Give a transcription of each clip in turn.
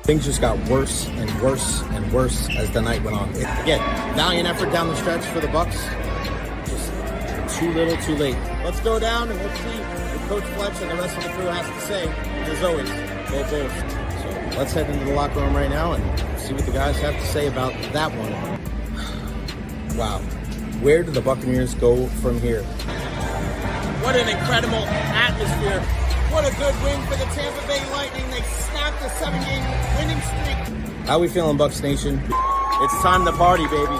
Things just got worse and worse and worse as the night went on. Again, valiant effort down the stretch for the Bucks. Just too little, too late. Let's go down and let's see what Coach Fletch and the rest of the crew has to say. As always, go Bulls. So let's head into the locker room right now and see what the guys have to say about that one. Wow. Where do the Buccaneers go from here? What an incredible atmosphere. What a good win for the Tampa Bay Lightning. They snapped a 7-game winning streak. How we feeling, Bucs Nation? It's time to party, baby.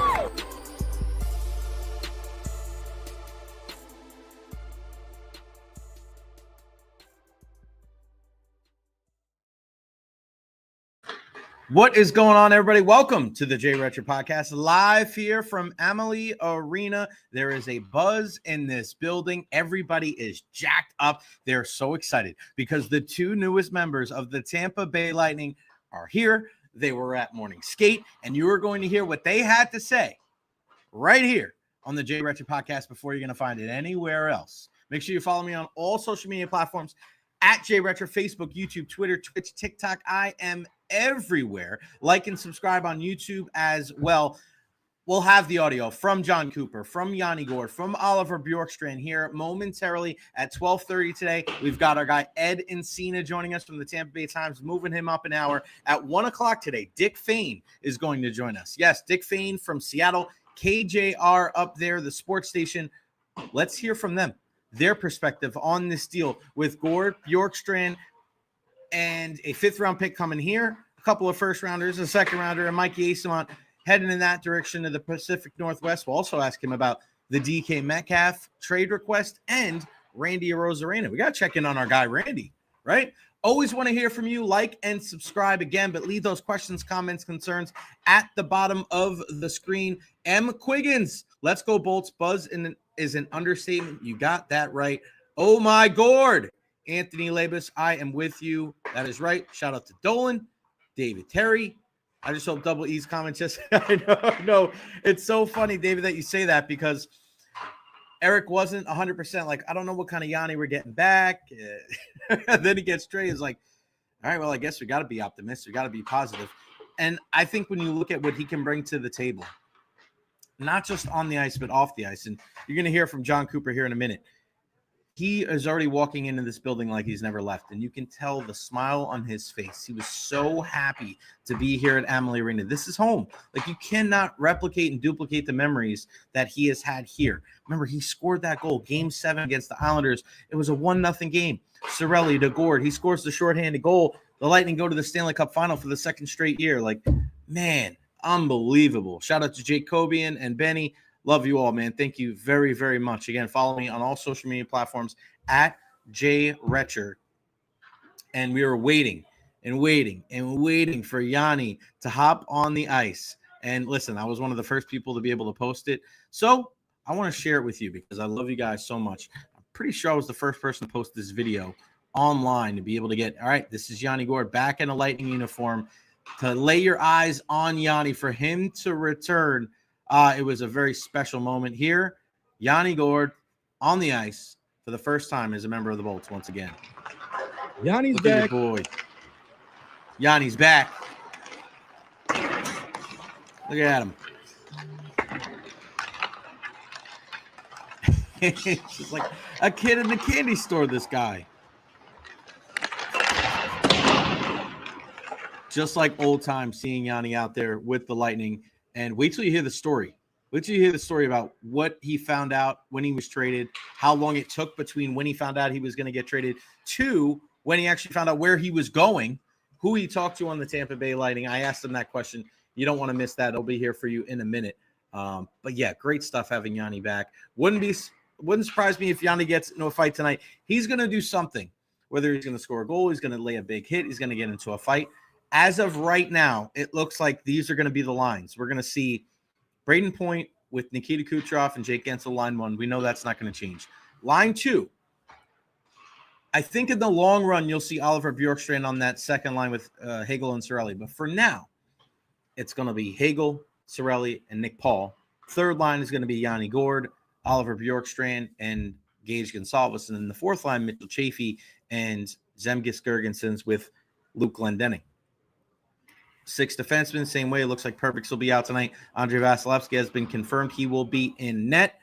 What is going on, everybody? Welcome to the Recher podcast, live here from Amalie Arena. There is a buzz in this building. Everybody is jacked up. They're so excited because the two newest members of the Tampa Bay Lightning are here. They were at morning skate, and you are going to hear what they had to say right here on the Recher podcast before you're going to find it anywhere else. Make sure you follow me on all social media platforms at Recher, Facebook, YouTube, Twitter, Twitch, TikTok. I am everywhere. Like and subscribe on YouTube as well. We'll have the audio from Jon Cooper, from Yanni Gourde, from Oliver Bjorkstrand here momentarily at 12:30 today. We've got our guy Ed Encina joining us from the Tampa Bay Times, moving him up an hour. At 1 o'clock today, Dick Fain is going to join us. Yes, Dick Fain from Seattle, KJR up there, the sports station. Let's hear from them, their perspective on this deal with Gourde, Bjorkstrand, and a fifth-round pick coming here, a couple of first-rounders, a second-rounder, and Mikey Encina heading in that direction to the Pacific Northwest. We'll also ask him about the DK Metcalf trade request and Randy Arozarena. We got to check in on our guy, Randy, right? Always want to hear from you. Like and subscribe again, but leave those questions, comments, concerns at the bottom of the screen. M. Quiggins, let's go Bolts. Buzz is an understatement. You got that right. Oh, my Gourde. Anthony Labus, I am with you. That is right. Shout out to Dolan, David Terry. I just hope Double E's comments just I know. It's so funny, David, that you say that because Eric wasn't 100%. Like, I don't know what kind of Yanni we're getting back. Then he gets straight. He's like, all right, well, I guess we got to be optimistic. We got to be positive. And I think when you look at what he can bring to the table, not just on the ice, but off the ice, and you're going to hear from Jon Cooper here in a minute. He is already walking into this building like he's never left, and you can tell the smile on his face. He was so happy to be here at Amalie Arena. This is home. Like, you cannot replicate and duplicate the memories that he has had here. Remember, he scored that goal, Game 7 against the Islanders. It was a 1-0 game. Cirelli to Gourde. He scores the shorthanded goal. The Lightning go to the Stanley Cup final for the second straight year. Like, man, unbelievable. Shout out to Jacobian and Benny. Love you all, man. Thank you very, very much. Again, follow me on all social media platforms at Recher. And we are waiting for Yanni to hop on the ice. And listen, I was one of the first people to be able to post it. So I want to share it with you because I love you guys so much. I'm pretty sure I was the first person to post this video online to be able to get, all right, this is Yanni Gourde back in a Lightning uniform, to lay your eyes on Yanni, for him to return. It was a very special moment here. Yanni Gourde on the ice for the first time as a member of the Bolts once again. Yanni's Look back. at your boy. Yanni's back. Look at him. It's just like a kid in the candy store, this guy. Just like old times, seeing Yanni out there with the Lightning. And wait till you hear the story. Wait till you hear the story about what he found out when he was traded, how long it took between when he found out he was going to get traded to when he actually found out where he was going, who he talked to on the Tampa Bay Lightning. I asked him that question. You don't want to miss that. It'll be here for you in a minute. But yeah, great stuff having Yanni back. Wouldn't surprise me if Yanni gets into a fight tonight. He's going to do something, whether he's going to score a goal, he's going to lay a big hit, he's going to get into a fight. As of right now, it looks like these are going to be the lines. We're going to see Braden Point with Nikita Kucherov and Jake Guentzel, line 1. We know that's not going to change. Line 2, I think in the long run, you'll see Oliver Bjorkstrand on that second line with Hagel and Cirelli. But for now, it's going to be Hagel, Cirelli, and Nick Paul. Third line is going to be Yanni Gourde, Oliver Bjorkstrand, and Gage Gonsalves. And then the fourth line, Mitchell Chaffee and Zemgus Girgensons with Luke Glendening. 6 defensemen, same way. It looks like Perfects will be out tonight. Andrei Vasilevsky has been confirmed. He will be in net.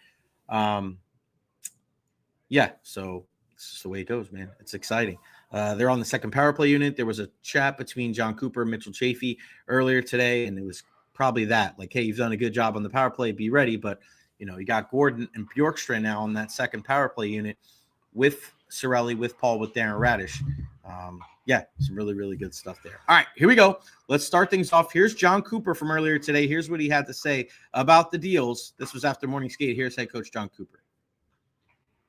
Yeah, so it's just the way it goes, man. It's exciting. They're on the second power play unit. There was a chat between Jon Cooper and Mitchell Chafee earlier today, and it was probably that. Like, hey, you've done a good job on the power play. Be ready. But, you know, you got Gordon and Bjorkstrand now on that second power play unit with Cirelli, with Paul, with Darren Radish. Yeah, some really, really good stuff there. All right, here we go. Let's start things off. Here's Jon Cooper from earlier today. Here's what he had to say about the deals. This was after morning skate. Here's head coach Jon Cooper.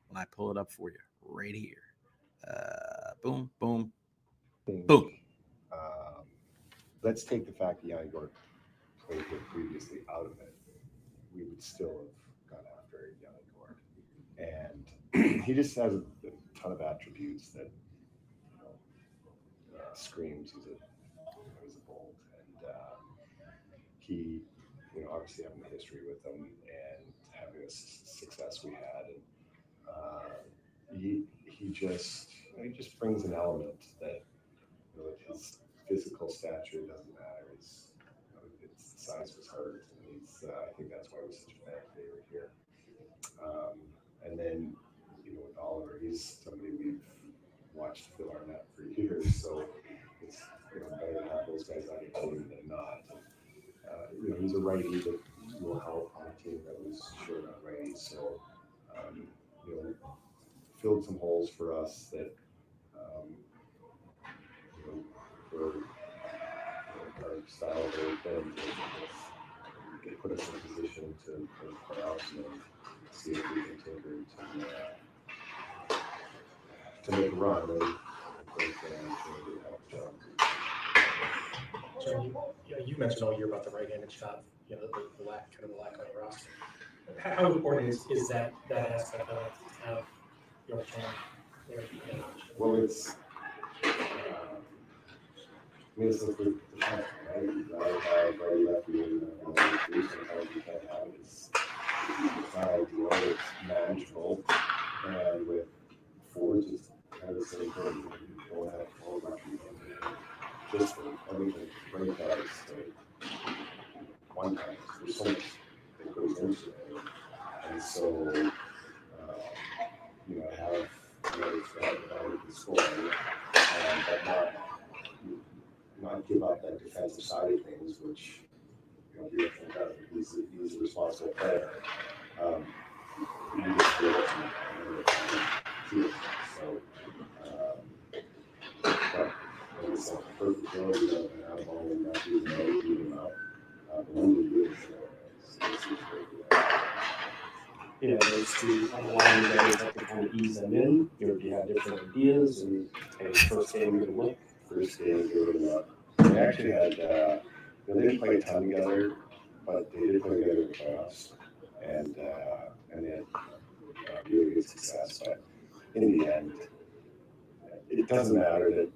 When I pull it up for you right here. Boom, boom, boom. Let's take the fact that Yanni Gourde played here previously out of it. We would still have gone after Yanni Gourde. And he just has a ton of attributes that screams he's a bolt. And he, obviously having the history with them and having the success we had. And he just brings an element that his physical stature doesn't matter. It's the size of his heart, and I think that's why he's such a fan favorite here. And then with Oliver, he's somebody we've watched fill our net for years, so it's better to have those guys on your team than not. He's a righty that will help on a team that was short on righties, so filled some holes for us that for our style of thing to put us in a position to play out and see if we can tinker to make a run. And you mentioned all year about the right-handed shot, the lack on the roster. How important is that aspect of it to have your channel there? Well, it's it's like the time, right? You gotta have right lefty and sometimes you can't have it. It's not ideal, it's manageable, and with forwards it's kind of the same thing. You don't have all that just for everything, great guys, one time, there's so much that goes into it. And so, have that can score, but not give up that defensive side of things, which Bjorkstrand does. He's a responsible player. He just did it and so, but it's a perfect ability of an eyeball and not being able to beat him up. But when you do it, it's great. Those two online guys have to kind of ease them in. You have different ideas, and first game good look. First game good look. They actually had, they didn't play a ton together, but they did play together in the playoffs, and they had really good success. But in the end, it doesn't matter that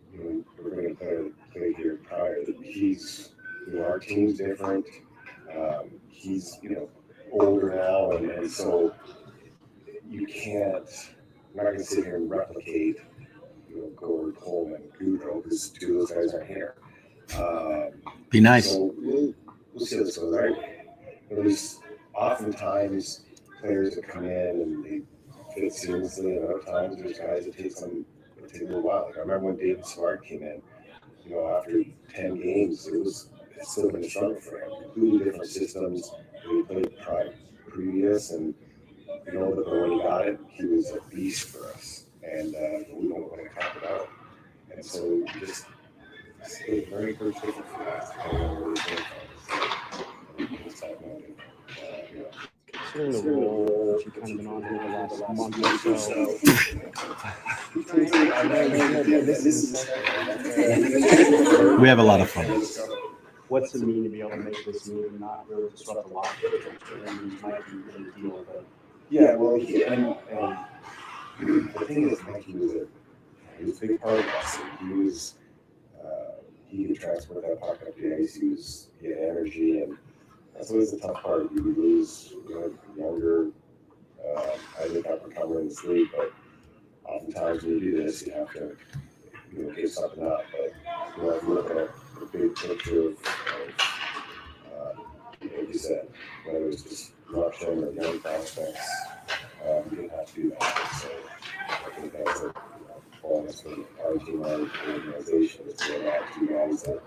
we're going to play here prior. That he's, our team's different. He's older now, and so you can't. I'm not going to sit here and replicate Gourde, Coleman, Goudreau, because two of those guys aren't here. Be nice. So we'll see how this goes. There's oftentimes players that come in and they fit seamlessly, and other times there's guys that take a little while. Like I remember when David Smart came in, after 10 games, it's still been a struggle for him. Completely different systems. We played previous, and but when he got it, he was a beast for us, and we don't want to cap it out. And so just stay very careful for that. Considering the role that you've kind of been on here the last month or so, we have a lot of fun. What's it mean to be able to make this move and not really disrupt the locker room? Might be a big deal, but yeah, well, and the thing is, like, he was a big part of us. He could transport that puck up the ice. He had energy, and that's always the tough part. You lose, younger. I think up and comer in this league, but oftentimes when you do this, you have to, give something up. But if you look at the big picture of like you said, whether it's just corruption or young prospects, we didn't have to do that. So I think that's a bonus for our team, our organization, is to allow two guys that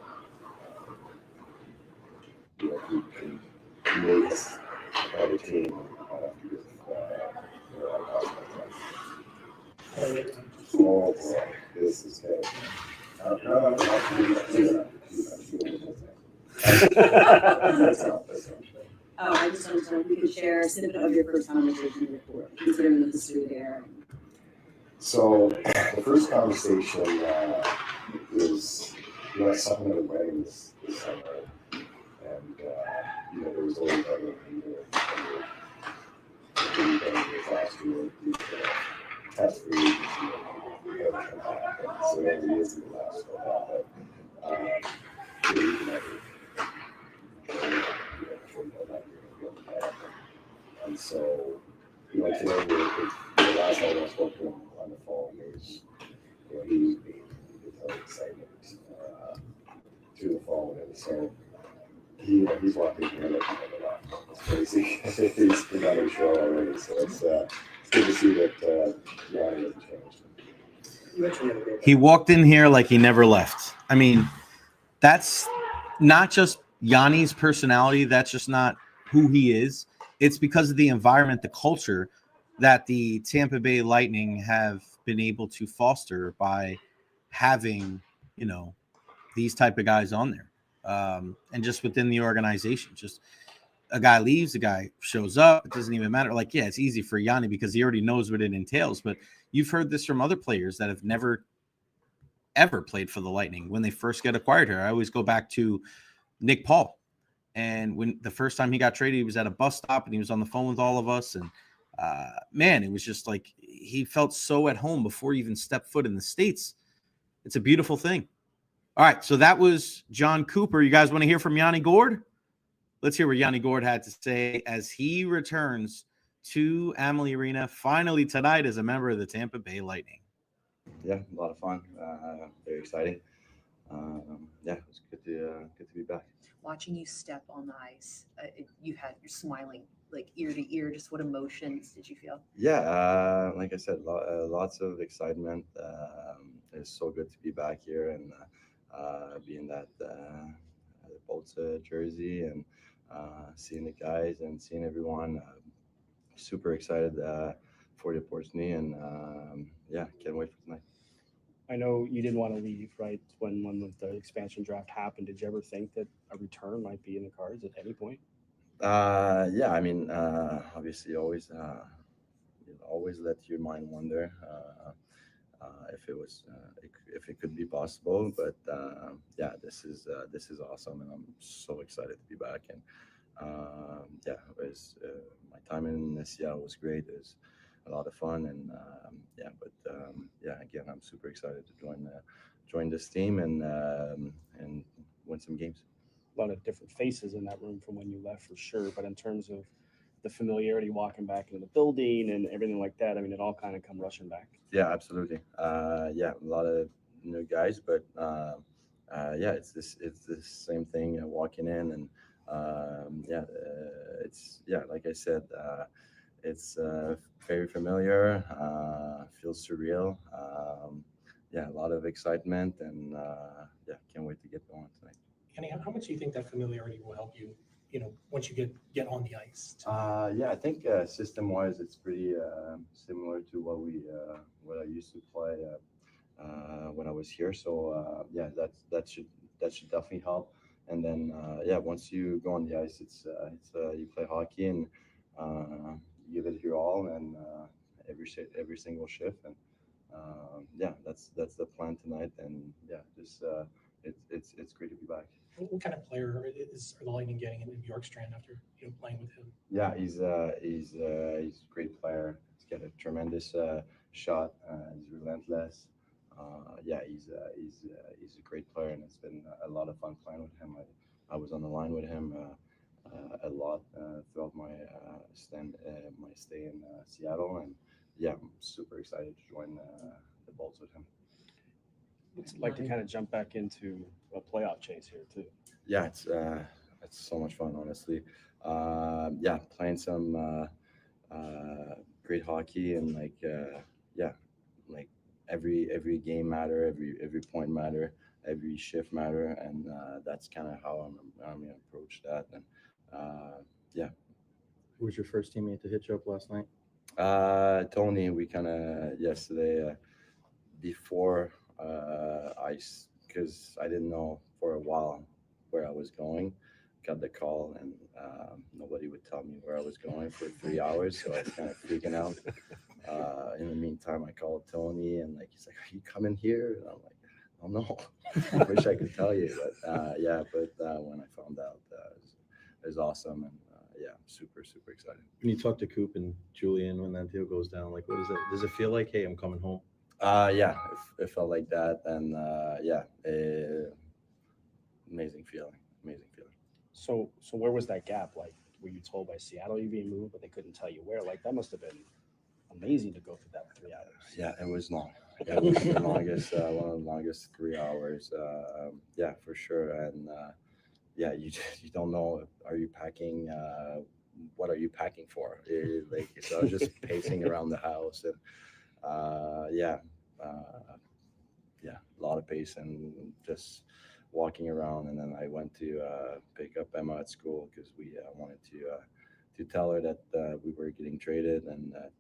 who can make us a better team with our prospects. Oh boy, this is good. I just wanted to know if you could share a snippet of your first conversation with Ford, considering the history there. So the first conversation was, I saw him at a wedding this summer, and there was always other last year, test reads, so every year we last for that, and so, today, the last time I spoke to him on the phone, he was being really excited through the phone, and so he's walking here it's crazy. He's been on the show already, so it's good to see that Yanni hasn't changed. He walked in here like he never left. I mean, that's not just Yanni's personality. That's just not who he is. It's because of the environment, the culture that the Tampa Bay Lightning have been able to foster by having, these type of guys on there. And just within the organization, just a guy leaves, a guy shows up. It doesn't even matter. Like, yeah, it's easy for Yanni because he already knows what it entails. But you've heard this from other players that have never, ever played for the Lightning when they first get acquired here. I always go back to Nick Paul. And when the first time he got traded, he was at a bus stop and he was on the phone with all of us. And man, it was just like he felt so at home before he even stepped foot in the States. It's a beautiful thing. All right, so that was Jon Cooper. You guys want to hear from Yanni Gourde? Let's hear what Yanni Gourde had to say as he returns to Amalie Arena finally tonight as a member of the Tampa Bay Lightning. Yeah, a lot of fun. Very exciting. Yeah, it was good to be back. Watching you step on the ice, you're smiling like ear to ear. Just what emotions did you feel? Yeah, like I said, lots of excitement. It's so good to be back here and be in that Bolsa jersey and seeing the guys and seeing everyone. Super excited for the opportunity and yeah, can't wait for tonight. I know you didn't want to leave, right? When the expansion draft happened, did you ever think that a return might be in the cards at any point? Yeah, I mean, obviously, always let your mind wander if it was if it could be possible. But yeah, this is awesome, and I'm so excited to be back. And yeah, it was my time in Seattle was great. It was a lot of fun, and yeah, but yeah, again, I'm super excited to join this team and win some games. A lot of different faces in that room from when you left, for sure. But in terms of the familiarity walking back into the building and everything like that, I mean, it all kind of come rushing back. Yeah, absolutely. Yeah, a lot of new guys, but yeah, it's the same thing walking in, and yeah, it's like I said, it's very familiar, feels surreal. Yeah, a lot of excitement, and yeah, can't wait to get going tonight. Yanni, how much do you think that familiarity will help you, once you get on the ice? Yeah, I think system-wise, it's pretty similar to what I used to play when I was here. So yeah, that should definitely help. And then yeah, once you go on the ice, it's you play hockey and you give it your all, and every single shift. And yeah, that's the plan tonight. And yeah, just it's great to be back. What kind of player are the Lightning getting in Bjorkstrand after playing with him? Yeah, he's a great player. He's got a tremendous shot. He's relentless. Yeah, he's a great player, and it's been a lot of fun playing with him. I was on the line with him a lot throughout my stay in Seattle, and yeah, I'm super excited to join the Bolts with him. What's it like to kind of jump back into a playoff chase here too? Yeah, it's so much fun, honestly. Yeah, playing some great hockey, and yeah, like every game matter, every point matter, every shift matter, and that's kind of how I'm gonna approach that. And yeah, Who was your first teammate to hit you up last night? Tony, we kind of yesterday before because I didn't know for a while where I was going. Got the call, and nobody would tell me where I was going for 3 hours, so I was kind of freaking out. In the meantime, I called Tony, and he's like, "Are you coming here?" And I'm like, "Oh no, I wish I could tell you." But yeah, when I found out, it was awesome, and yeah, I'm super excited. When you talk to Coop and Julian when that deal goes down, what is it? Does it feel like, hey, I'm coming home? Yeah, it felt like that, and yeah, amazing feeling. So where was that gap? Like, were you told by Seattle you're being moved, but they couldn't tell you where? Like, that must have been amazing to go through that 3 hours. Yeah, it was long. It was the longest, one of the longest 3 hours. Yeah, for sure. And yeah, you don't know. Are you packing? What are you packing for? So I was just pacing around the house, and yeah, a lot of pace and just walking around. And then I went to pick up Emma at school because we wanted to tell her that we were getting traded and that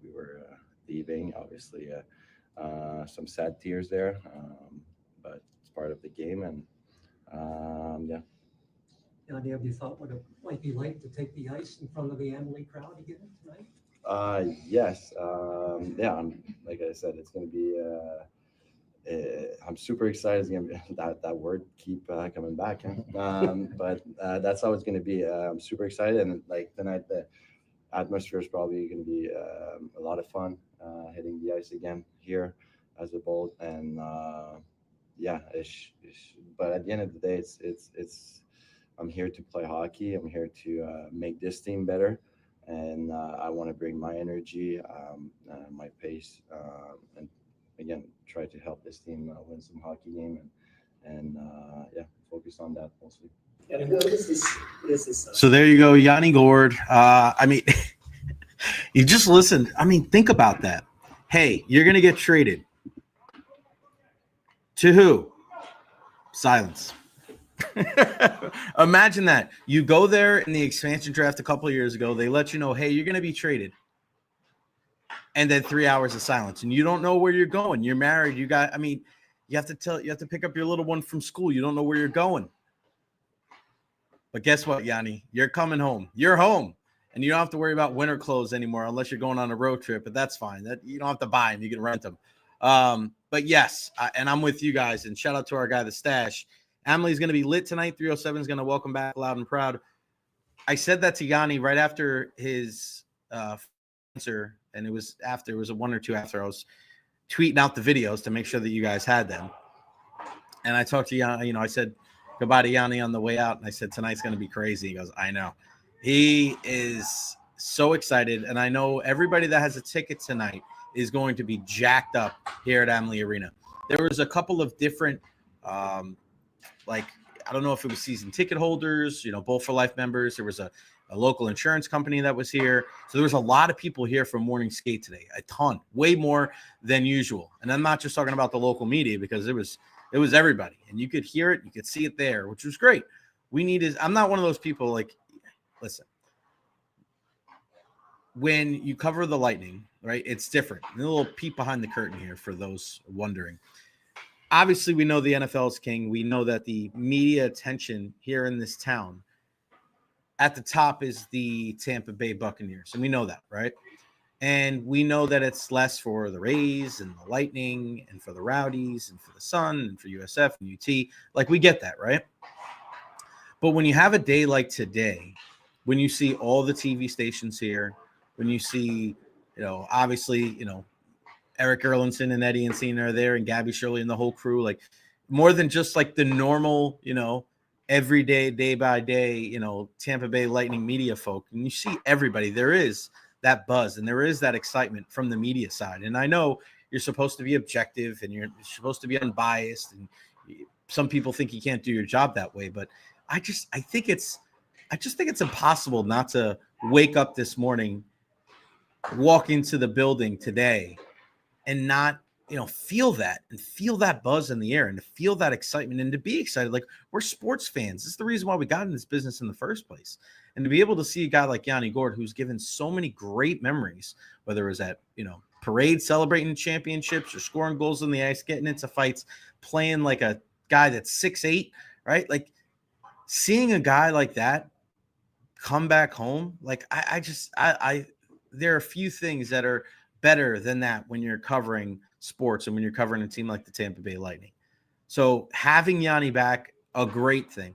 we were leaving. Obviously, some sad tears there, but it's part of the game. And yeah. Yanni, have you thought what it might be like to take the ice in front of the Amalie crowd again tonight? Yes. Yeah. Like I said, it's going to be. I'm super excited. It's gonna be, that word keep coming back. Huh? But that's how it's going to be. I'm super excited, and tonight the atmosphere is probably going to be a lot of fun. Hitting the ice again here as a Bolt, and yeah. But at the end of the day, it's. I'm here to play hockey. I'm here to make this team better, and I want to bring my energy, my pace, and again try to help this team win some hockey game, and yeah, focus on that mostly. So there you go, Yanni Gourde. I mean, you just listened. I mean, think about that. Hey, you're gonna get traded. To who? Silence. Imagine that. You go there in the expansion draft a couple of years ago. They let you know, hey, you're going to be traded. And then 3 hours of silence. And you don't know where you're going. You're married. You have to pick up your little one from school. You don't know where you're going. But guess what, Yanni? You're coming home. You're home. And you don't have to worry about winter clothes anymore unless you're going on a road trip. But that's fine. That you don't have to buy them. You can rent them. But yes, and I'm with you guys. And shout out to our guy, The Stash. Amalie's going to be lit tonight. 307 is going to welcome back loud and proud. I said that to Yanni right after his answer, and it was a 1 or 2 after I was tweeting out the videos to make sure that you guys had them. And I talked to Yanni, I said goodbye to Yanni on the way out, and I said, tonight's going to be crazy. He goes, I know. He is so excited, and I know everybody that has a ticket tonight is going to be jacked up here at Amalie Arena. There was a couple of different I don't know if it was season ticket holders, Bolt for Life members. There was a local insurance company that was here. So there was a lot of people here for morning skate today, a ton, way more than usual. And I'm not just talking about the local media because it was everybody, and you could hear it, you could see it there, which was great. I'm not one of those people listen, when you cover the Lightning, right, it's different. A little peek behind the curtain here for those wondering. Obviously, we know the NFL is king. We know that the media attention here in this town at the top is the Tampa Bay Buccaneers. And we know that, right? And we know that it's less for the Rays and the Lightning and for the Rowdies and for the Sun and for USF and UT. We get that, right? But when you have a day like today, when you see all the TV stations here, when you see, obviously, Eric Erlinson and Eddie Encina are there, and Gabby Shirley and the whole crew, more than just the normal, everyday, day by day, Tampa Bay Lightning media folk. And you see everybody, there is that buzz and there is that excitement from the media side. And I know you're supposed to be objective and you're supposed to be unbiased. And some people think you can't do your job that way, but I just think it's impossible not to wake up this morning, walk into the building today, and not, feel that buzz in the air and to feel that excitement and to be excited. Like, we're sports fans. This is the reason why we got in this business in the first place. And to be able to see a guy like Yanni Gourde, who's given so many great memories, whether it was at, parade celebrating championships or scoring goals on the ice, getting into fights, playing like a guy that's 6'8", right? Like, seeing a guy like that come back home, like there are a few things that are better than that when you're covering sports and when you're covering a team like the Tampa Bay Lightning. So having Yanni back, a great thing.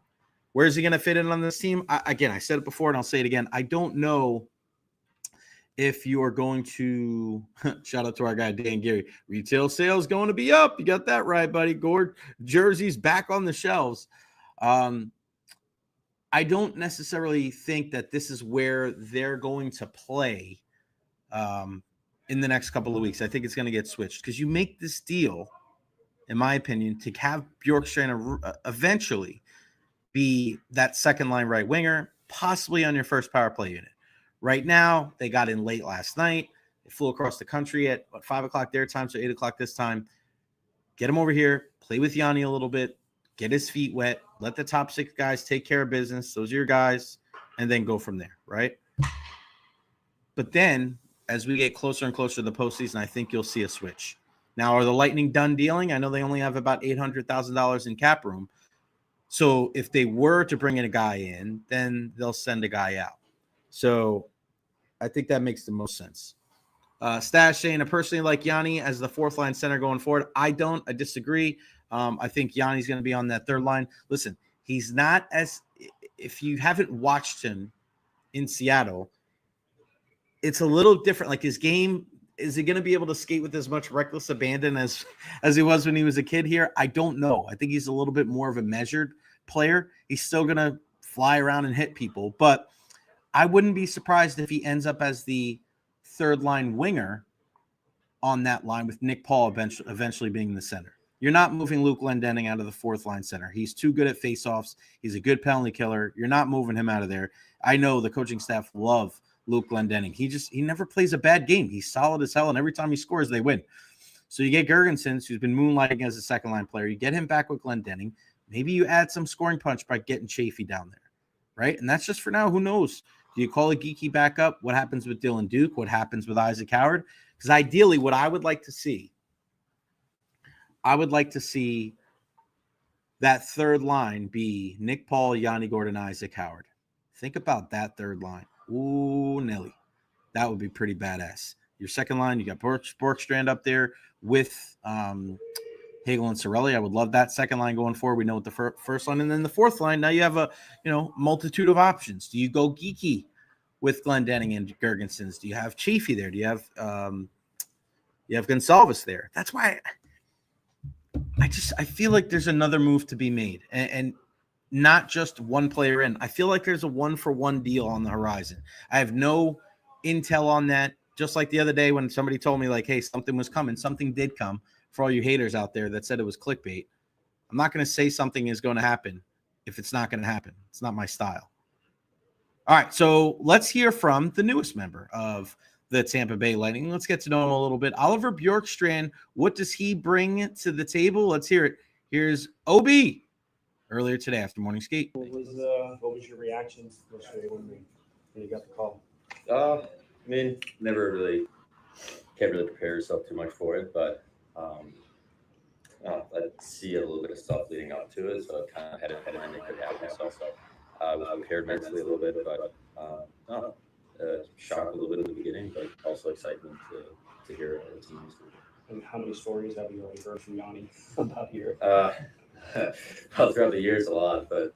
Where's he going to fit in on this team? I said it before and I'll say it again. I don't know if you are going to shout out to our guy, Dan Gary, retail sales going to be up. You got that right, buddy. Gourde jerseys back on the shelves. I don't necessarily think that this is where they're going to play in the next couple of weeks. I think it's going to get switched because you make this deal, in my opinion, to have Bjorkstrand eventually be that second line right winger, possibly on your first power play unit. Right now, they got in late last night. They flew across the country at 5 o'clock their time, so 8 o'clock this time. Get him over here, play with Yanni a little bit, get his feet wet, let the top 6 guys take care of business. Those are your guys, and then go from there, right? But then, as we get closer and closer to the postseason, I think you'll see a switch. Now, are the Lightning done dealing? I know they only have about $800,000 in cap room. So if they were to bring in a guy in, then they'll send a guy out. So I think that makes the most sense. Stash saying, I personally like Yanni as the fourth line center going forward. I don't. I disagree. I think Yanni's going to be on that third line. Listen, he's not as – if you haven't watched him in Seattle, it's a little different. Like, his game – is he going to be able to skate with as much reckless abandon as he was when he was a kid here? I don't know. I think he's a little bit more of a measured player. He's still going to fly around and hit people, but I wouldn't be surprised if he ends up as the third line winger on that line with Nick Paul eventually being the center. You're not moving Luke Glendening out of the fourth line center. He's too good at faceoffs. He's a good penalty killer. You're not moving him out of there. I know the coaching staff love Luke Glendening. He never plays a bad game. He's solid as hell, and every time he scores, they win. So you get Girgensons, who's been moonlighting as a second-line player. You get him back with Glendening. Maybe you add some scoring punch by getting Chafee down there, right? And that's just for now. Who knows? Do you call a Geeky back up? What happens with Dylan Duke? What happens with Isaac Howard? Because ideally, what I would like to see that third line be Nick Paul, Yanni Gourde, and Isaac Howard. Think about that third line. Ooh, Nelly. That would be pretty badass. Your second line, you got Bjorkstrand up there with Hagel and Cirelli. I would love that second line going forward. We know what the first line. And then the fourth line, now you have a multitude of options. Do you go Geeky with Glendening and Girgensons? Do you have Chafee there? Do you have Gonsalves there? That's why I feel like there's another move to be made. And not just one player in. I feel like there's a 1-for-1 deal on the horizon. I have no intel on that. Just like the other day when somebody told me, like, hey, something was coming. Something did come. For all you haters out there that said it was clickbait, I'm not going to say something is going to happen if it's not going to happen. It's not my style. All right, so let's hear from the newest member of the Tampa Bay Lightning. Let's get to know him a little bit. Oliver Bjorkstrand, what does he bring to the table? Let's hear it. Here's OB. Earlier today after morning skate. What was your reaction yesterday when you got the call? I mean, can't really prepare yourself too much for it, but I see a little bit of stuff leading up to it, so I kind of had it and it could happen. So I was prepared mentally a little bit, but shocked a little bit in the beginning, but also excitement to hear what the team is doing. And how many stories have you already heard from Yanni about here? Well, throughout the years, a lot, but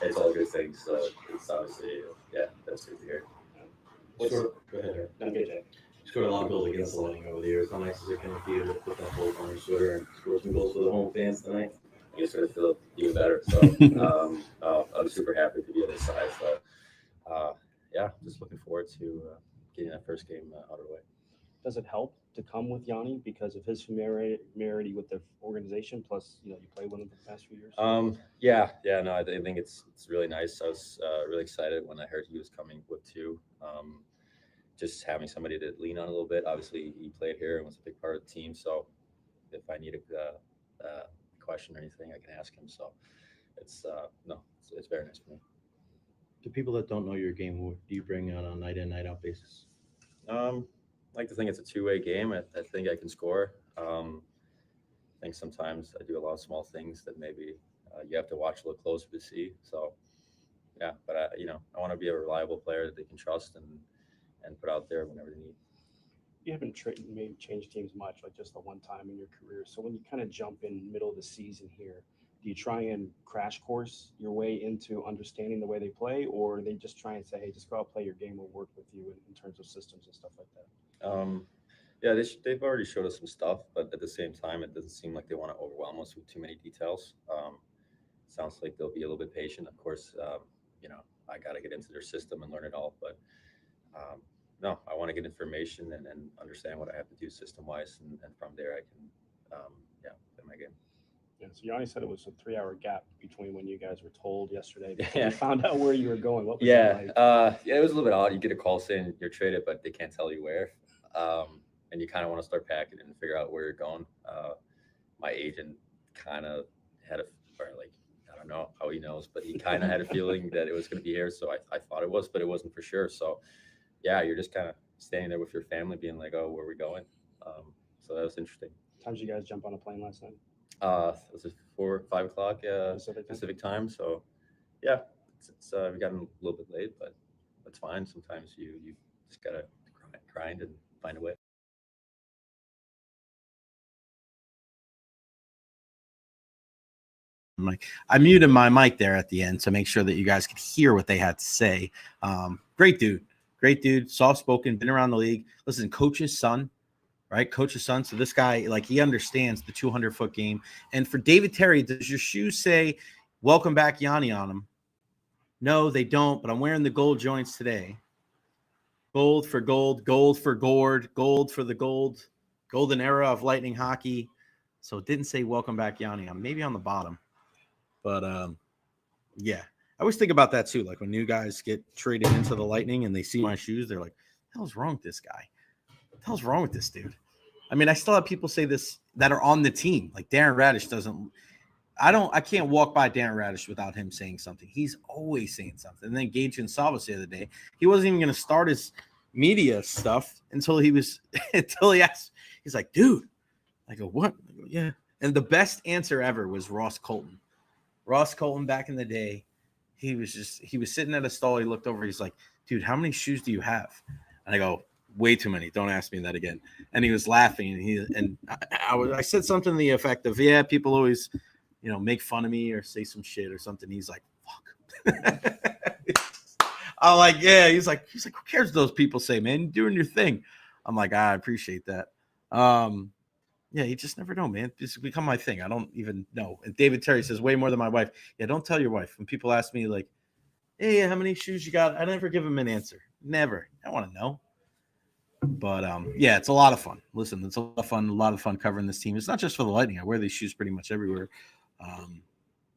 it's all good things. So it's obviously, that's good to hear. Go ahead. Okay, Jay. Scored a lot of goals against the Lightning over the years. How nice is it going to be to put that whole on your Twitter and score some goals for the home fans tonight? I guess going to feel even better. So I'm super happy to be on this side. So just looking forward to getting that first game out of the way. Does it help to come with Yanni because of his familiarity with the organization? Plus, you played with him for the past few years. No, I think it's really nice. I was really excited when I heard he was coming with two. Just having somebody to lean on a little bit. Obviously, he played here and was a big part of the team. So if I need a question or anything, I can ask him. So it's very nice for me. To people that don't know your game, who do you bring on a night in, night out basis? I like to think it's a two-way game. I think I can score. I think sometimes I do a lot of small things that maybe you have to watch a little closer to see. So, yeah, but I want to be a reliable player that they can trust and put out there whenever they need. You haven't maybe changed teams much, like just the one time in your career. So when you kind of jump in middle of the season here, do you try and crash course your way into understanding the way they play, or they just try and say, hey, just go out, play your game, we'll work with you in terms of systems and stuff like that? They've already showed us some stuff, but at the same time, it doesn't seem like they want to overwhelm us with too many details. Sounds like they'll be a little bit patient. Of course, I got to get into their system and learn it all, but no, I want to get information and understand what I have to do system-wise, and from there I can, play my game. Yeah, so Yanni said it was a 3-hour gap between when you guys were told yesterday before you found out where you were going. What was that like? It was a little bit odd. You get a call saying you're traded, but they can't tell you where, and you kind of want to start packing and figure out where you're going. My agent kind of had I don't know how he knows, but he kind of had a feeling that it was going to be here, so I thought it was, but it wasn't for sure. So yeah, you're just kind of standing there with your family being like, oh, where are we going? So that was interesting. What time did you guys jump on a plane last night? Was it 4 or 5 o'clock Pacific time? So yeah, it's we got a little bit late, but that's fine. Sometimes you just gotta grind and find a way. I muted my mic there at the end to make sure that you guys could hear what they had to say. Great dude, soft-spoken, been around the league. Listen, coach's son, right? Coach's son. So this guy, he understands the 200-foot game. And for David Terry, does your shoes say, welcome back Yanni on them? No, they don't, but I'm wearing the gold joints today. Gold for gold, gold for gourd, gold for the golden era of Lightning hockey. So it didn't say welcome back Yanni. I'm maybe on the bottom. But, yeah. I always think about that too. Like when new guys get traded into the Lightning and they see my shoes, they're like, "What the hell's wrong with this guy? What the hell's wrong with this dude?" I mean, I still have people say this that are on the team. Like Darren Radish doesn't. I can't walk by Darren Radish without him saying something. He's always saying something. And then Gage Gonsalves the other day, he wasn't even going to start his media stuff until he asked. He's like, "Dude," I go, "What?" I go, "Yeah." And the best answer ever was Ross Colton. Ross Colton back in the day. He was sitting at a stall. He looked over. He's like, "Dude, how many shoes do you have?" And I go, "Way too many. Don't ask me that again." And he was laughing. And I said something to the effect of, "Yeah, people always, make fun of me or say some shit or something." He's like, "Fuck." I'm like, "Yeah." He's like, "Who cares what those people say, man? You're doing your thing." I'm like, "I appreciate that." Yeah, you just never know, man. It's become my thing. I don't even know. And David Terry says way more than my wife. Yeah, don't tell your wife. When people ask me like, "Hey, how many shoes you got?" I never give them an answer. Never. I want to know. But yeah, it's a lot of fun. Listen, it's a lot of fun covering this team. It's not just for the Lightning. I wear these shoes pretty much everywhere.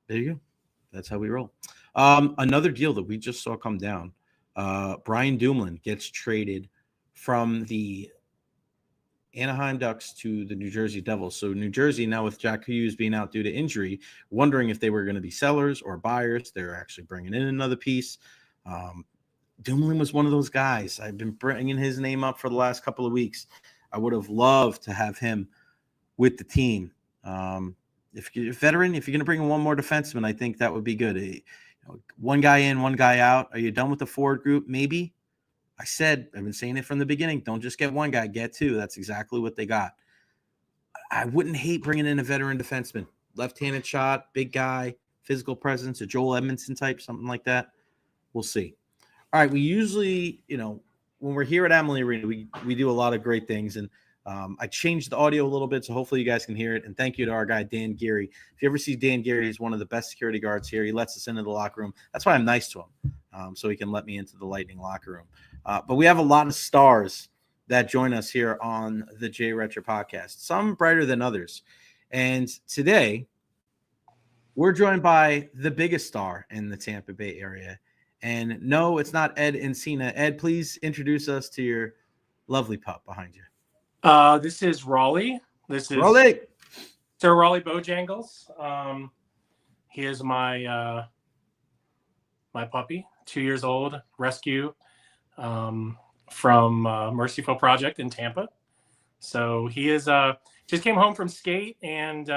There you go. That's how we roll. Another deal that we just saw come down. Brian Dumoulin gets traded from the Anaheim Ducks to the New Jersey Devils. So New Jersey now with Jack Hughes being out due to injury, wondering if they were going to be sellers or buyers. They're actually bringing in another piece. Dumoulin was one of those guys. I've been bringing his name up for the last couple of weeks. I would have loved to have him with the team. If you're a veteran, if you're going to bring in one more defenseman, I think that would be good. One guy in, one guy out. Are you done with the forward group? Maybe. I've been saying it from the beginning. Don't just get one guy, get two. That's exactly what they got. I wouldn't hate bringing in a veteran defenseman. Left-handed shot, big guy, physical presence, a Joel Edmondson type, something like that. We'll see. All right, we usually, when we're here at Amalie Arena, we do a lot of great things. And I changed the audio a little bit, so hopefully you guys can hear it. And thank you to our guy, Dan Geary. If you ever see Dan Geary, he's one of the best security guards here. He lets us into the locker room. That's why I'm nice to him, so he can let me into the Lightning locker room. But we have a lot of stars that join us here on the Jay Recher podcast, some brighter than others. And today we're joined by the biggest star in the Tampa Bay area. And no, it's not Ed Encina. Ed, please introduce us to your lovely pup behind you. This is Raleigh. This is Raleigh. Sir Raleigh Bojangles. He is my my puppy, 2 years old, rescue from Merciful Project in Tampa. So he is just came home from skate, and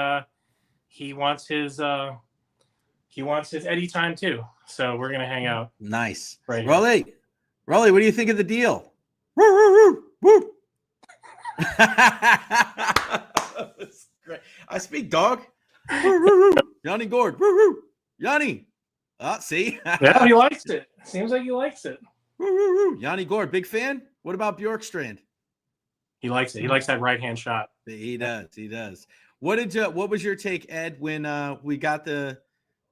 he wants his Eddie time too. So we're gonna hang out. Nice. Right. Raleigh, what do you think of the deal? Woo, woo, woo, woo. That's great. I speak dog. Yanni Gourde. Yanni. See? Yeah, he likes it. Seems like he likes it. Yanni Gourde, big fan. What about Bjorkstrand? He likes it. He likes that right hand shot. He does. What was your take, Ed, when we got the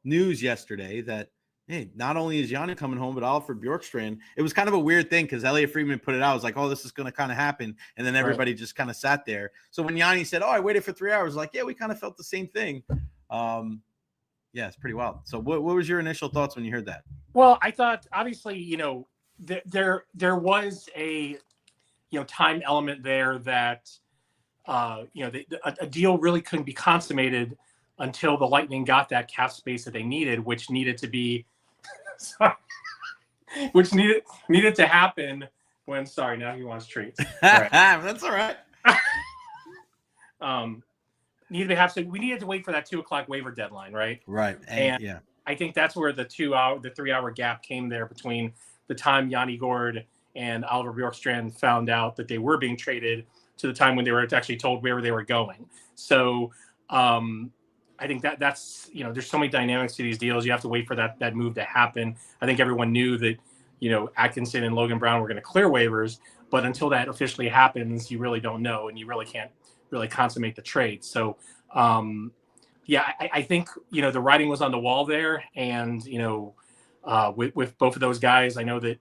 news yesterday that, hey, not only is Yanni coming home, but Alfred Bjorkstrand? It was kind of a weird thing because Elliot Friedman put it out. I was like, oh, this is going to kind of happen. And then everybody just kind of sat there. So when Yanni said, oh, I waited for 3 hours, like, yeah, we kind of felt the same thing. Yeah, it's pretty wild. So what was your initial thoughts when you heard that? Well, I thought, obviously, there was a, time element there that, a deal really couldn't be consummated until the Lightning got that cap space that they needed, which needed to be, which needed to happen when. Sorry, now he wants treats. All right. That's all right. We needed to wait for that 2:00 waiver deadline, right? Right. And yeah, I think that's where the 3 hour gap came there between the time Yanni Gourde and Oliver Bjorkstrand found out that they were being traded to the time when they were actually told where they were going. So I think that's, there's so many dynamics to these deals. You have to wait for that move to happen. I think everyone knew that, Atkinson and Logan Brown were going to clear waivers, but until that officially happens, you really don't know, and you really can't really consummate the trade. So, I think, the writing was on the wall there, and, with both of those guys, I know that,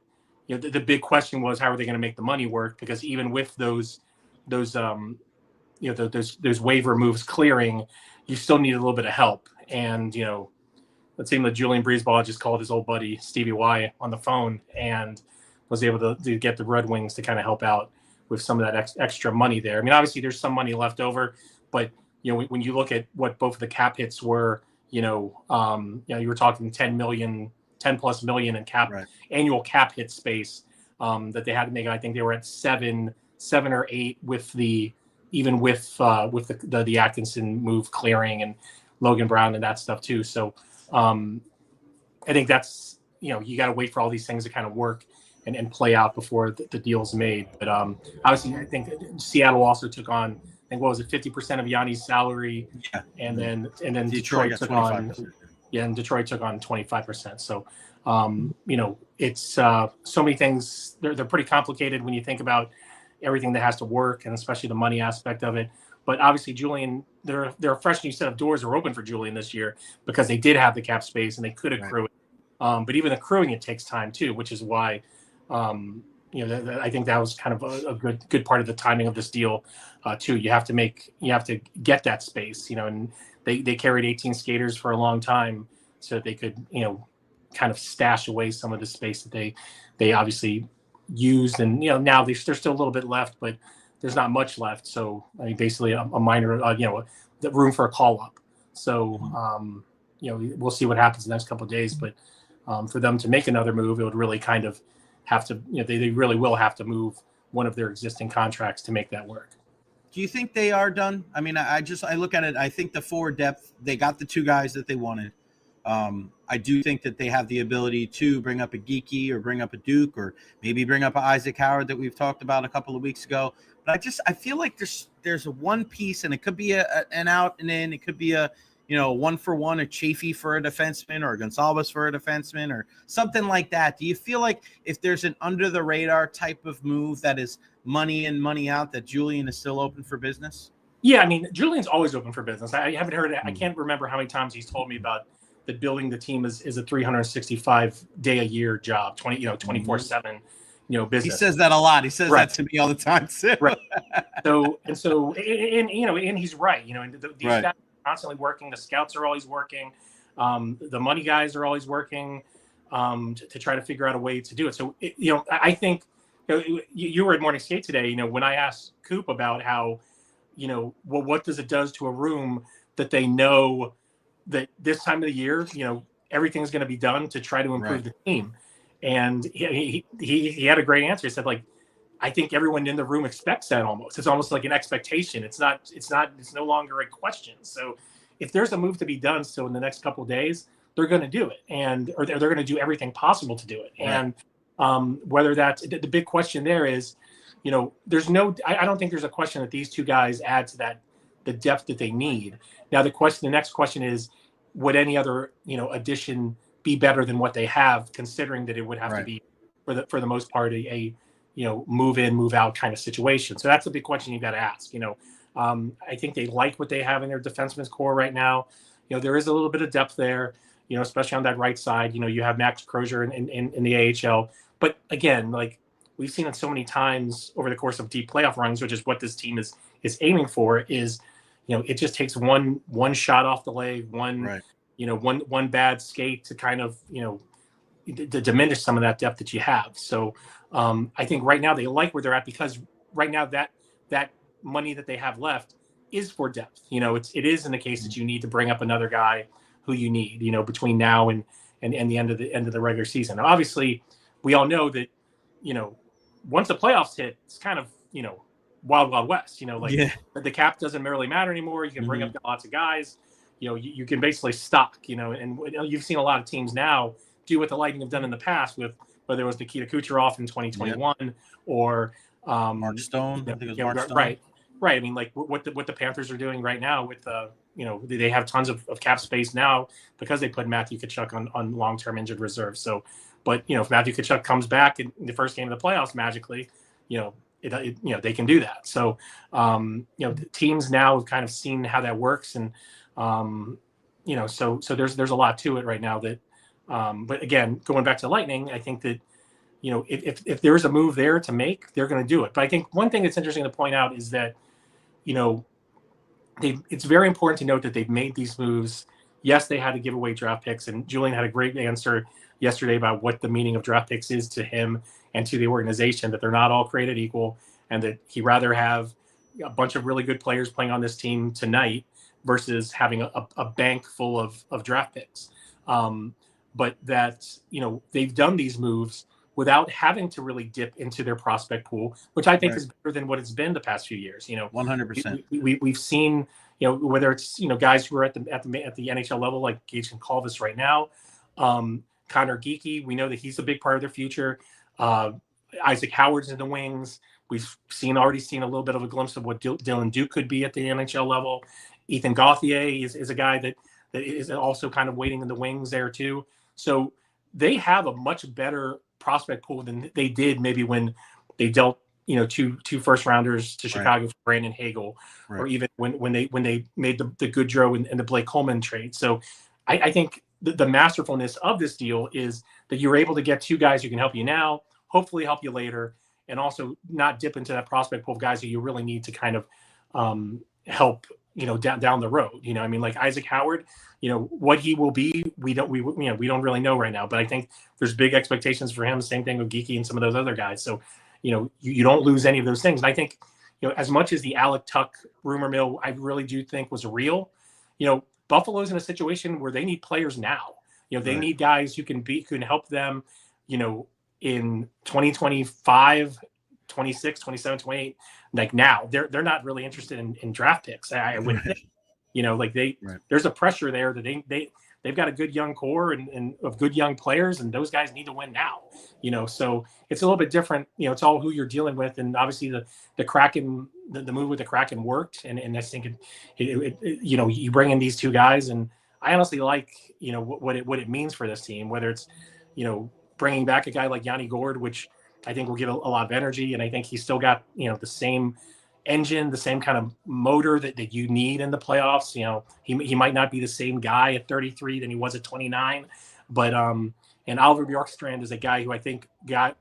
the big question was, how are they going to make the money work? Because even with those waiver moves clearing, you still need a little bit of help. And, it seemed that Julian Breezeball just called his old buddy Stevie Y on the phone and was able to get the Red Wings to kind of help out with some of that extra money there. I mean, obviously there's some money left over, but when you look at what both of the cap hits were, you were talking 10 plus million in cap annual cap hit space that they had to make. I think they were at seven or eight with the Atkinson move clearing and Logan Brown and that stuff too. So I think that's, you got to wait for all these things to kind of work and play out before the deal's made. But obviously, I think Seattle also took on, I think, what was it, 50% of Yanni's salary, and then Detroit took on, and Detroit took on 25%. So, it's so many things. They're pretty complicated when you think about everything that has to work, and especially the money aspect of it. But obviously, Julian, there are a fresh new set of doors are open for Julian this year because they did have the cap space and they could accrue it. But even accruing it takes time too, which is why, I think that was kind of a good part of the timing of this deal too. You have to get that space, and they carried 18 skaters for a long time so that they could, kind of stash away some of the space that they obviously used. And, now there's still a little bit left, but there's not much left. So I mean, basically a minor, the room for a call up. So, we'll see what happens the next couple of days, but for them to make another move, it would really kind of have to, they really will have to move one of their existing contracts to make that work. Do you think they are done? I mean, I look at it. I think the forward depth, they got the two guys that they wanted. I do think that they have the ability to bring up a Geeky or bring up a Duke or maybe bring up an Isaac Howard that we've talked about a couple of weeks ago. But I feel like there's a one piece, and it could be an out and in. It could be a 1-for-1, a Chafee for a defenseman or a Gonsalves for a defenseman or something like that. Do you feel like if there's an under the radar type of move that is money in, money out, that Julian is still open for business? Yeah, I mean, Julian's always open for business. I haven't heard it. I can't remember how many times he's told me about that building the team is a 365 day a year job, 24/7. business. He says that a lot. He says that to me all the time too. Right. And he's right. And these guys are constantly working. The scouts are always working. The money guys are always working to try to figure out a way to do it. So, I think you were at morning skate today. When I asked Coop about how, what does it does to a room that they know that this time of the year, everything's going to be done to try to improve the team. And he had a great answer. He said, like, I think everyone in the room expects that almost. It's almost like an expectation. It's no longer a question. So if there's a move to be done still in the next couple of days, they're going to do it, or they're going to do everything possible to do it. Right. And whether that's the big question there is, I don't think there's a question that these two guys add to the depth that they need. Now the next question is, would any other, addition be better than what they have, considering that it would have to be for the most part a move in, move out kind of situation. So that's a big question you got to ask. I think they like what they have in their defenseman's core right now. There is a little bit of depth there, especially on that right side. You have Max Crozier in the AHL. But again, like we've seen it so many times over the course of deep playoff runs, which is what this team is aiming for, is, it just takes one shot off the leg, one bad skate to kind of, to diminish some of that depth that you have. So I think right now they like where they're at, because right now that money that they have left is for depth. It is in the case that you need to bring up another guy who you need, between now and the end of the regular season. Now, obviously, we all know that, once the playoffs hit, it's kind of, wild, wild west. The cap doesn't really matter anymore. You can bring up lots of guys. You can basically stock. And you've seen a lot of teams now do what the Lightning have done in the past with whether it was Nikita Kucherov in 2021 or Mark Stone. I think it was Mark Stone. Right. I mean, like what the Panthers are doing right now with they have tons of cap space now because they put Matthew Tkachuk on long-term injured reserve. So, but if Matthew Tkachuk comes back in the first game of the playoffs magically, they can do that. So, the teams now have kind of seen how that works, and so there's a lot to it right now that. But again, going back to Lightning, I think that, if there's a move there to make, they're going to do it. But I think one thing that's interesting to point out is that, it's very important to note that they've made these moves. Yes, they had to give away draft picks, and Julian had a great answer yesterday about what the meaning of draft picks is to him and to the organization, that they're not all created equal, and that he'd rather have a bunch of really good players playing on this team tonight versus having a bank full of draft picks. But that, they've done these moves without having to really dip into their prospect pool, which I think is better than what it's been the past few years. 100%. We've seen, whether it's, guys who are at the NHL level, like Gage Calvis right now, Connor Geekie, we know that he's a big part of their future. Isaac Howard's in the wings. We've already seen a little bit of a glimpse of what Dylan Duke could be at the NHL level. Ethan Gauthier is a guy that is also kind of waiting in the wings there too. So they have a much better prospect pool than they did maybe when they dealt, two first rounders to Chicago for Brandon Hagel, or even when they made the Goodrow and the Blake Coleman trade. So I think the masterfulness of this deal is that you're able to get two guys who can help you now, hopefully help you later, and also not dip into that prospect pool of guys who you really need to kind of help, down the road. I mean, like Isaac Howard, what he will be, we don't really know right now, but I think there's big expectations for him. Same thing with Geekie and some of those other guys. So, you don't lose any of those things. And I think, as much as the Alec Tuck rumor mill, I really do think was real, Buffalo's in a situation where they need players now. They need guys who can help them, in 2025, 26, 27, 28, like now. They're not really interested in draft picks. I would think, there's a pressure there that they've got a good young core and of good young players, and those guys need to win now. So it's a little bit different. It's all who you're dealing with, and obviously the Kraken, the move with the Kraken worked, and I think you bring in these two guys, and I honestly like what it means for this team, whether it's bringing back a guy like Yanni Gourde, which I think will give a lot of energy, and I think he's still got the same engine, the same kind of motor that you need in the playoffs. He might not be the same guy at 33 than he was at 29, but and And Oliver Bjorkstrand is a guy who I think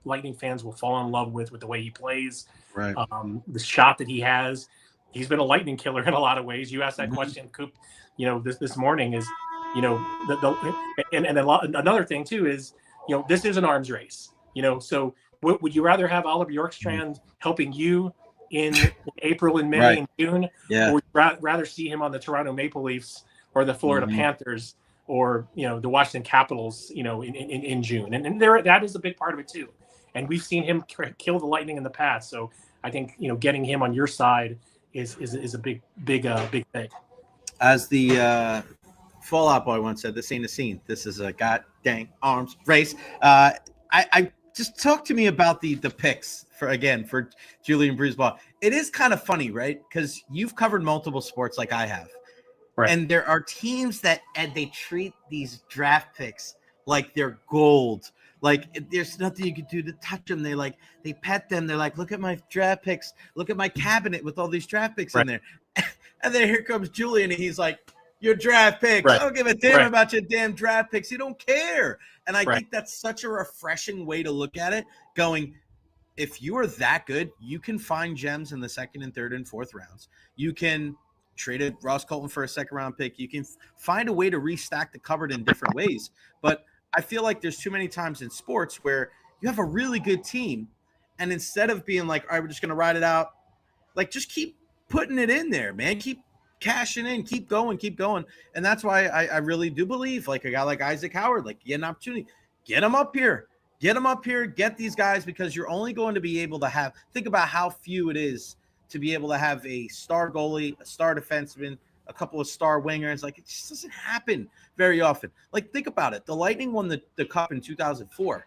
Lightning fans will fall in love with the way he plays. Right. The shot that he has. He's been a lightning killer in a lot of ways. You asked that question, Coop, this morning is, another thing too is, this is an arms race, so would you rather have Oliver Bjorkstrand helping you in April and May Right. and June, Yeah. or would you rather see him on the Toronto Maple Leafs or the Florida Panthers or, the Washington Capitals, in June? And that is a big part of it too. And we've seen him kill the Lightning in the past. So I think, getting him on your side is a big thing. As the Fallout Boy once said, this ain't a scene. This is a god dang arms race. I just talk to me about the picks for Julian Breezeball. It is kind of funny, right? Because you've covered multiple sports like I have. Right. And there are teams and they treat these draft picks like they're gold. Like there's nothing you can do to touch them. They pet them. They're like, look at my draft picks. Look at my cabinet with all these draft picks in there. And then here comes Julian, and he's like, your draft picks. Right. I don't give a damn about your damn draft picks. You don't care. And I think that's such a refreshing way to look at it, going, if you are that good, you can find gems in the second and third and fourth rounds. You can trade Ross Colton for a second-round pick. You can find a way to restack the cupboard in different ways. But I feel like there's too many times in sports where you have a really good team, and instead of being like, all right, we're just going to ride it out, like just keep putting it in there, man. Keep cashing in, keep going. And that's why I really do believe, like a guy like Isaac Howard, like get an opportunity, get him up here, get these guys, because you're only going to be able to think about how few it is to be able to have a star goalie, a star defenseman, a couple of star wingers. Like, it just doesn't happen very often. Like, think about it. The Lightning won the cup in 2004.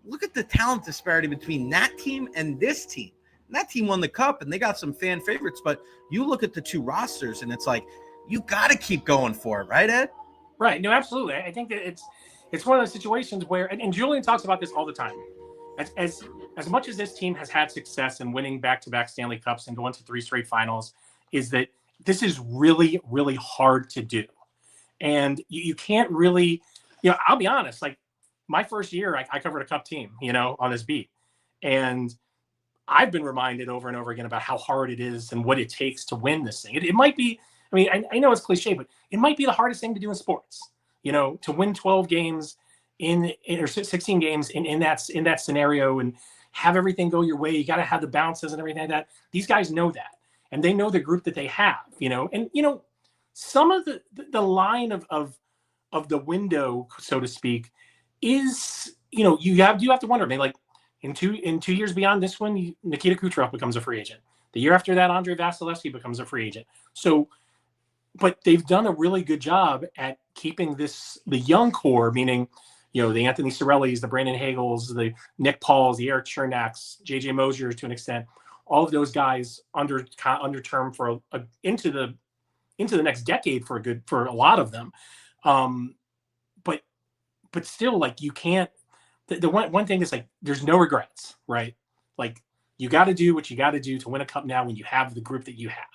Look at the talent disparity between that team and this team. And that team won the cup, and they got some fan favorites. But you look at the two rosters, and it's like, you got to keep going for it, right, Ed? Right. No, absolutely. I think that it's one of those situations where, and Julian talks about this all the time. As much as this team has had success in winning back-to-back Stanley Cups and going to 3 straight finals, is that this is really, really hard to do. And you can't really, I'll be honest, like my first year, I covered a cup team, on this beat. And I've been reminded over and over again about how hard it is and what it takes to win this thing. It might be, I know it's cliche, but it might be the hardest thing to do in sports, to win 12 games or 16 games in that scenario and have everything go your way. You got to have the bounces and everything like that. These guys know that, and they know the group that they have, and some of the line of the window, so to speak, is, you have to wonder, like in 2 years beyond this one, Nikita Kucherov becomes a free agent. The year after that, Andrei Vasilevsky becomes a free agent. So, but they've done a really good job at keeping the young core, meaning, the Anthony Cirellis, the Brandon Hagels, the Nick Pauls, the Eric Chernaks, JJ Mosier to an extent, all of those guys under term for into the next decade for a lot of them. But still, like, you can't, the one thing is, like, there's no regrets, right? Like, you got to do what you got to do to win a cup now when you have the group that you have.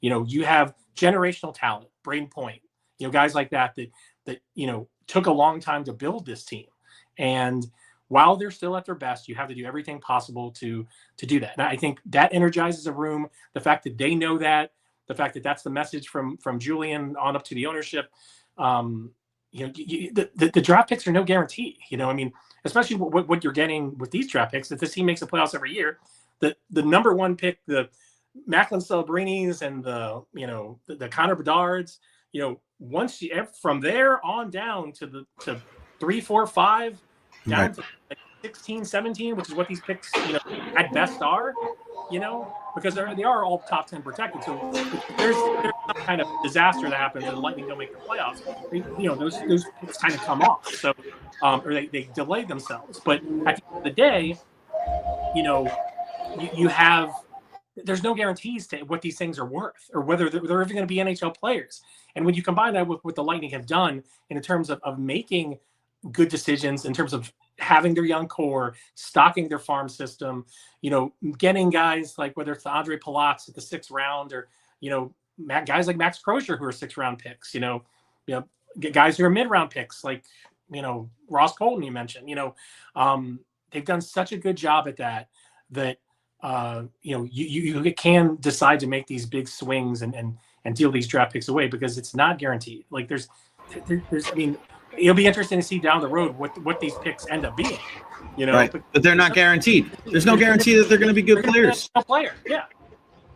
You have generational talent, Braden Point, guys like that took a long time to build this team. And while they're still at their best, you have to do everything possible to do that. And I think that energizes a room. The fact that they know that, the fact that that's the message from Julian on up to the ownership. The draft picks are no guarantee. Especially what you're getting with these draft picks. If this team makes the playoffs every year, the number one pick, the Macklin Celebrinis and the Connor Bedards, once from there on down to 3, 4, 5, down to like 16, 17, which is what these picks, at best are, because they are all top 10 protected. So if there's some kind of disaster that happens and the Lightning don't make the playoffs, those picks kind of come off. So, or they delay themselves. But at the end of the day, you have, there's no guarantees to what these things are worth or whether they're ever going to be NHL players. And when you combine that with what the Lightning have done in terms of making good decisions, in terms of having their young core, stocking their farm system, getting guys like, whether it's the Andre Palatz at the 6th round or, guys like Max Crozier who are 6th round picks, guys who are mid-round picks like Ross Colton you mentioned, they've done such a good job at that you can decide to make these big swings and deal these draft picks away because it's not guaranteed. Like there's it'll be interesting to see down the road what these picks end up being, Right. But they're not guaranteed. There's no guarantee that they're going to be good players. Yeah.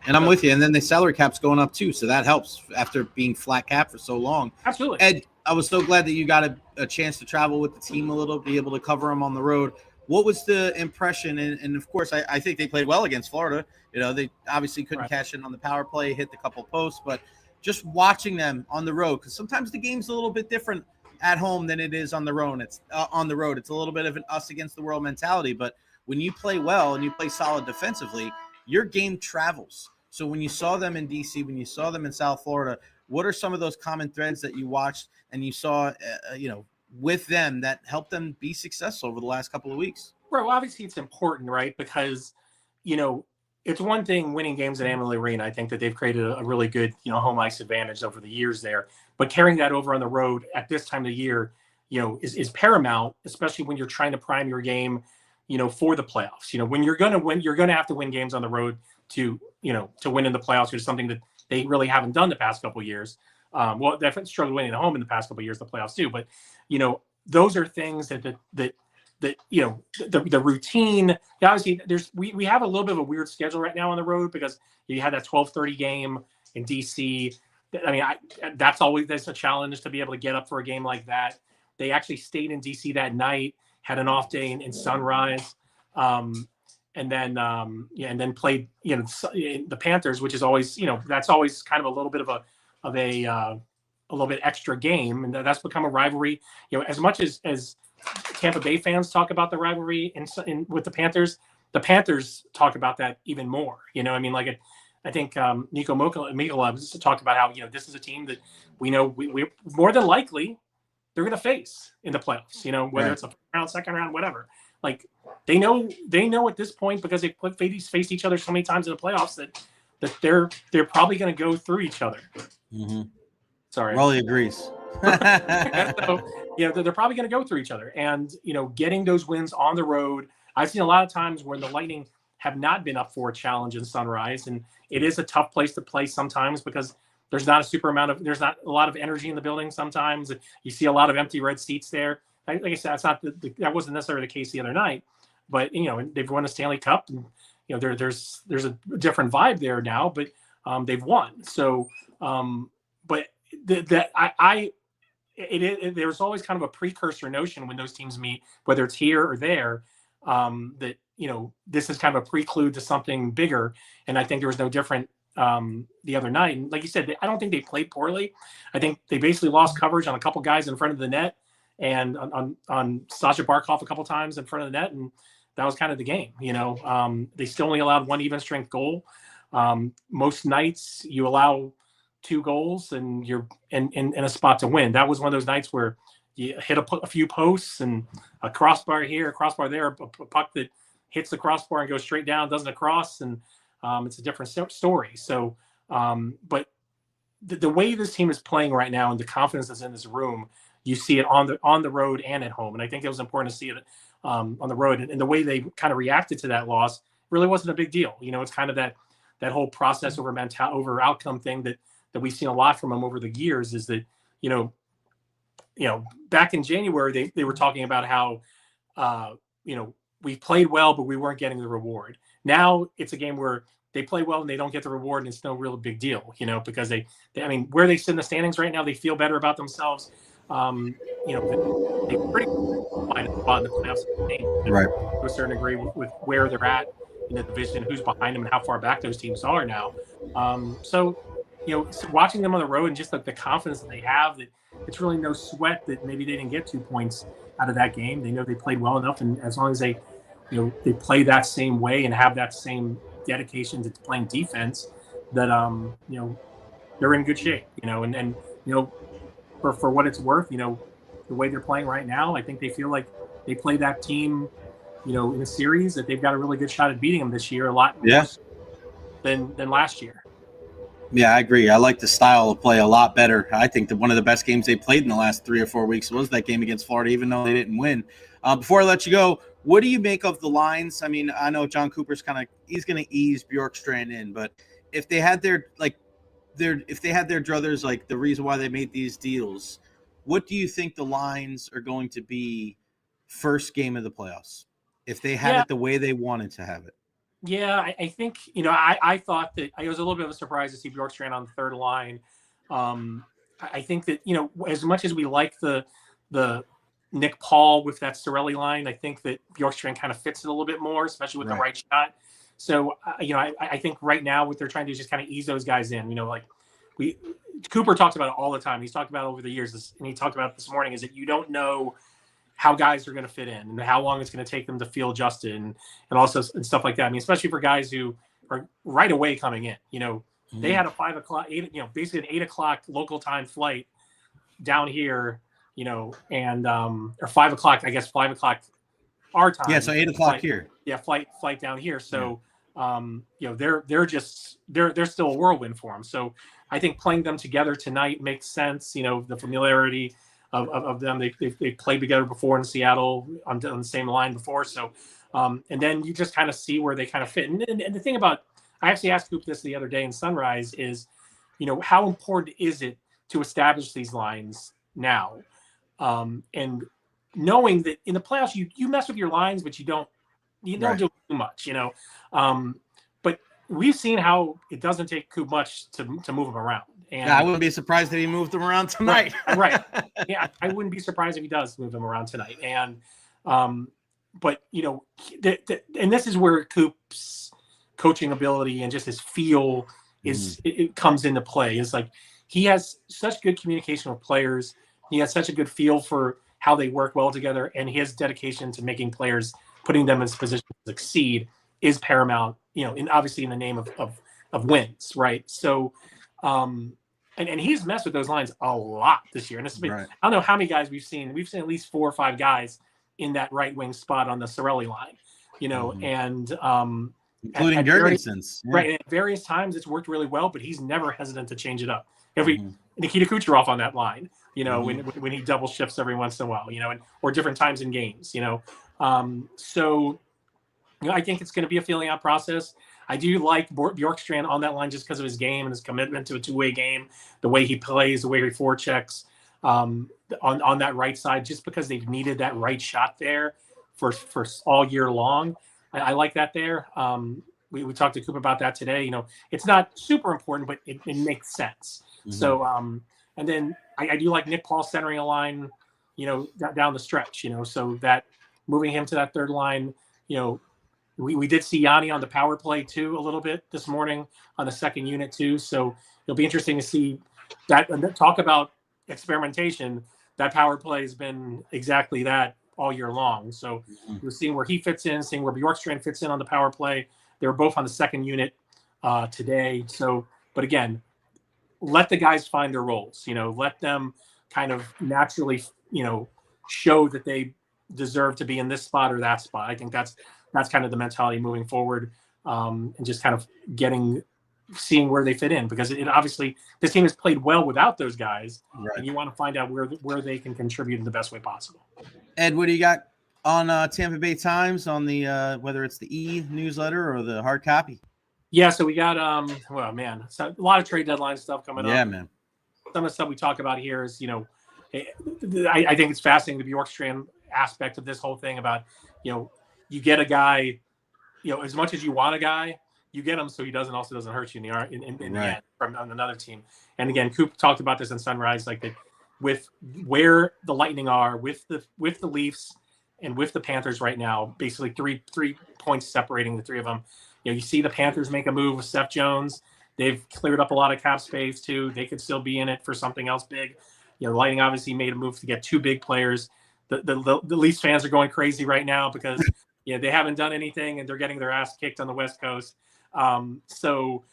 And I'm with you. And then the salary cap's going up too. So that helps after being flat cap for so long. Absolutely. Ed, I was so glad that you got a chance to travel with the team a little, be able to cover them on the road. What was the impression? And of course, I think they played well against Florida. They obviously couldn't cash in on the power play, hit the couple posts, but just watching them on the road, because sometimes the game's a little bit different at home than it is on the road. It's on the road. It's a little bit of an us against the world mentality. But when you play well and you play solid defensively, your game travels. So when you saw them in DC, when you saw them in South Florida, what are some of those common threads that you watched and you saw, with them that helped them be successful over the last couple of weeks? Right. Well, obviously it's important, right? Because, it's one thing winning games at Amalie Arena. I think that they've created a really good, home ice advantage over the years there. But carrying that over on the road at this time of the year, is paramount, especially when you're trying to prime your game, for the playoffs. When you're going to win, you're going to have to win games on the road to win in the playoffs, which is something that they really haven't done the past couple of years. Well, they've struggled winning at home in the past couple of years, the playoffs too. But, those are things that the routine. Obviously, we have a little bit of a weird schedule right now on the road because you had that 12:30 game in DC. I mean, that's a challenge to be able to get up for a game like that. They actually stayed in DC that night, had an off day in Sunrise, and then played the Panthers, which is always that's always kind of a little bit of a little bit extra game, and that's become a rivalry. As much as Tampa Bay fans talk about the rivalry with the Panthers talk about that even more. I think Nico Mikala talked about how this is a team that we know we more than likely they're going to face in the playoffs. Whether it's a round, second round, whatever. Like they know at this point because they faced each other so many times in the playoffs that they're probably going to go through each other. Mm-hmm. Sorry, Rolly agrees. So, they're probably going to go through each other, and getting those wins on the road. I've seen a lot of times where the Lightning have not been up for a challenge in Sunrise, and it is a tough place to play sometimes because there's not a lot of energy in the building. Sometimes you see a lot of empty red seats there. Like I said, that wasn't necessarily the case the other night, but they've won a Stanley Cup, and there's a different vibe there now, but they've won. So, but there's always kind of a precursor notion when those teams meet, whether it's here or there, that this is kind of a prelude to something bigger. And I think there was no different the other night. And like you said, I don't think they played poorly. I think they basically lost coverage on a couple guys in front of the net and on Sasha Barkov a couple times in front of the net, and that was kind of the game. They still only allowed one even strength goal. Most nights you allow 2 goals and you're in a spot to win. That was one of those nights where you hit a few posts and a crossbar here, a crossbar there, a puck that hits the crossbar and goes straight down, doesn't cross, and it's a different story. So, but the way this team is playing right now and the confidence that's in this room, you see it on the road and at home. And I think it was important to see it on the road. And the way they kind of reacted to that loss really wasn't a big deal. It's kind of that whole process over outcome thing that we've seen a lot from them over the years is that, back in January, they were talking about how, we played well, but we weren't getting the reward. Now it's a game where they play well and they don't get the reward, and it's no real big deal, because they where they sit in the standings right now, they feel better about themselves. They pretty fine at the bottom of the playoffs, right, to a certain degree with where they're at in the division, who's behind them, and how far back those teams are now. So watching them on the road and just the confidence that they have, that it's really no sweat that maybe they didn't get 2 points out of that game. They know they played well enough, and as long as they play that same way and have that same dedication to playing defense, that they're in good shape. And for what it's worth, the way they're playing right now, I think they feel like they play that team, in a series, that they've got a really good shot at beating them this year, a lot more than last year. Yeah, I agree. I like the style of play a lot better. I think that one of the best games they played in the last 3 or 4 weeks was that game against Florida, even though they didn't win. Before I let you go, what do you make of the lines? I mean, I know Jon Cooper's he's going to ease Bjorkstrand in, but if they had their druthers, like the reason why they made these deals, what do you think the lines are going to be first game of the playoffs if they have it the way they wanted to have it? Yeah, I think, I thought that it was a little bit of a surprise to see Bjorkstrand on the third line. I think that, as much as we like the Nick Paul with that Cirelli line, I think that Bjorkstrand kind of fits it a little bit more, especially with the right shot. So, I think right now what they're trying to do is just kind of ease those guys in. Cooper talks about it all the time. He's talked about it over the years, and he talked about it this morning, is that you don't know how guys are going to fit in and how long it's going to take them to feel adjusted and also and stuff like that. I mean, especially for guys who are right away coming in, they had a 5 o'clock, basically an 8 o'clock local time flight down here, and, or 5 o'clock, I guess 5 o'clock our time. Yeah. So 8 o'clock here. Yeah. Flight down here. So, they're still a whirlwind for them. So I think playing them together tonight makes sense. The familiarity of them. They've played together before in Seattle on the same line before. So, and then you just kind of see where they kind of fit. And the thing about, I actually asked Coop this the other day in Sunrise is, how important is it to establish these lines now? And knowing that in the playoffs, you mess with your lines, but you don't do too much, but we've seen how it doesn't take Coop much to move them around. And I wouldn't be surprised that he moved them around tonight. Right. Yeah, I wouldn't be surprised if he does move them around tonight. And, but and this is where Coop's coaching ability and just his feel it comes into play. It's like he has such good communication with players. He has such a good feel for how they work well together, and his dedication to making players, putting them in position to succeed, is paramount. And obviously in the name of wins, right? So. And he's messed with those lines a lot this year. And it's been, I don't know how many guys we've seen. We've seen at least 4 or 5 guys in that right wing spot on the Cirelli line, and including Jurgensen's. Right. And at various times it's worked really well, but he's never hesitant to change it up. Nikita Kucherov on that line, when he double shifts every once in a while, or different times in games, so I think it's going to be a feeling out process. I do like Bjorkstrand on that line just because of his game and his commitment to a two-way game, the way he plays, the way he forechecks on that right side, just because they've needed that right shot there for all year long. I like that there. We talked to Coop about that today. It's not super important, but it makes sense. So, and then I do like Nick Paul centering a line, down the stretch, so that moving him to that third line, we did see Yanni on the power play too a little bit this morning on the second unit too. So it'll be interesting to see that. And talk about experimentation. That power play has been exactly that all year long. So we're seeing where he fits in, seeing where Bjorkstrand fits in on the power play. They were both on the second unit today. So, but again, let the guys find their roles. Let them kind of naturally, show that they deserve to be in this spot or that spot. I think that's kind of the mentality moving forward, and just kind of seeing where they fit in, because it obviously this team has played well without those guys, and you want to find out where they can contribute in the best way possible. Ed, what do you got on Tampa Bay Times on the whether it's the e-newsletter or the hard copy? Yeah, so we got well, man, so a lot of trade deadline stuff coming up. Yeah, man. Some of the stuff we talk about here is, I think it's fascinating, the Bjorkstrand aspect of this whole thing about, you get a guy, as much as you want a guy, you get him so he doesn't hurt you in the end from on another team. And again, Coop talked about this in Sunrise, like that with where the Lightning are, with the Leafs and with the Panthers right now, basically three points separating the three of them. You see the Panthers make a move with Seth Jones. They've cleared up a lot of cap space too. They could still be in it for something else big. The Lightning obviously made a move to get 2 big players. The Leafs fans are going crazy right now because they haven't done anything and they're getting their ass kicked on the West Coast. So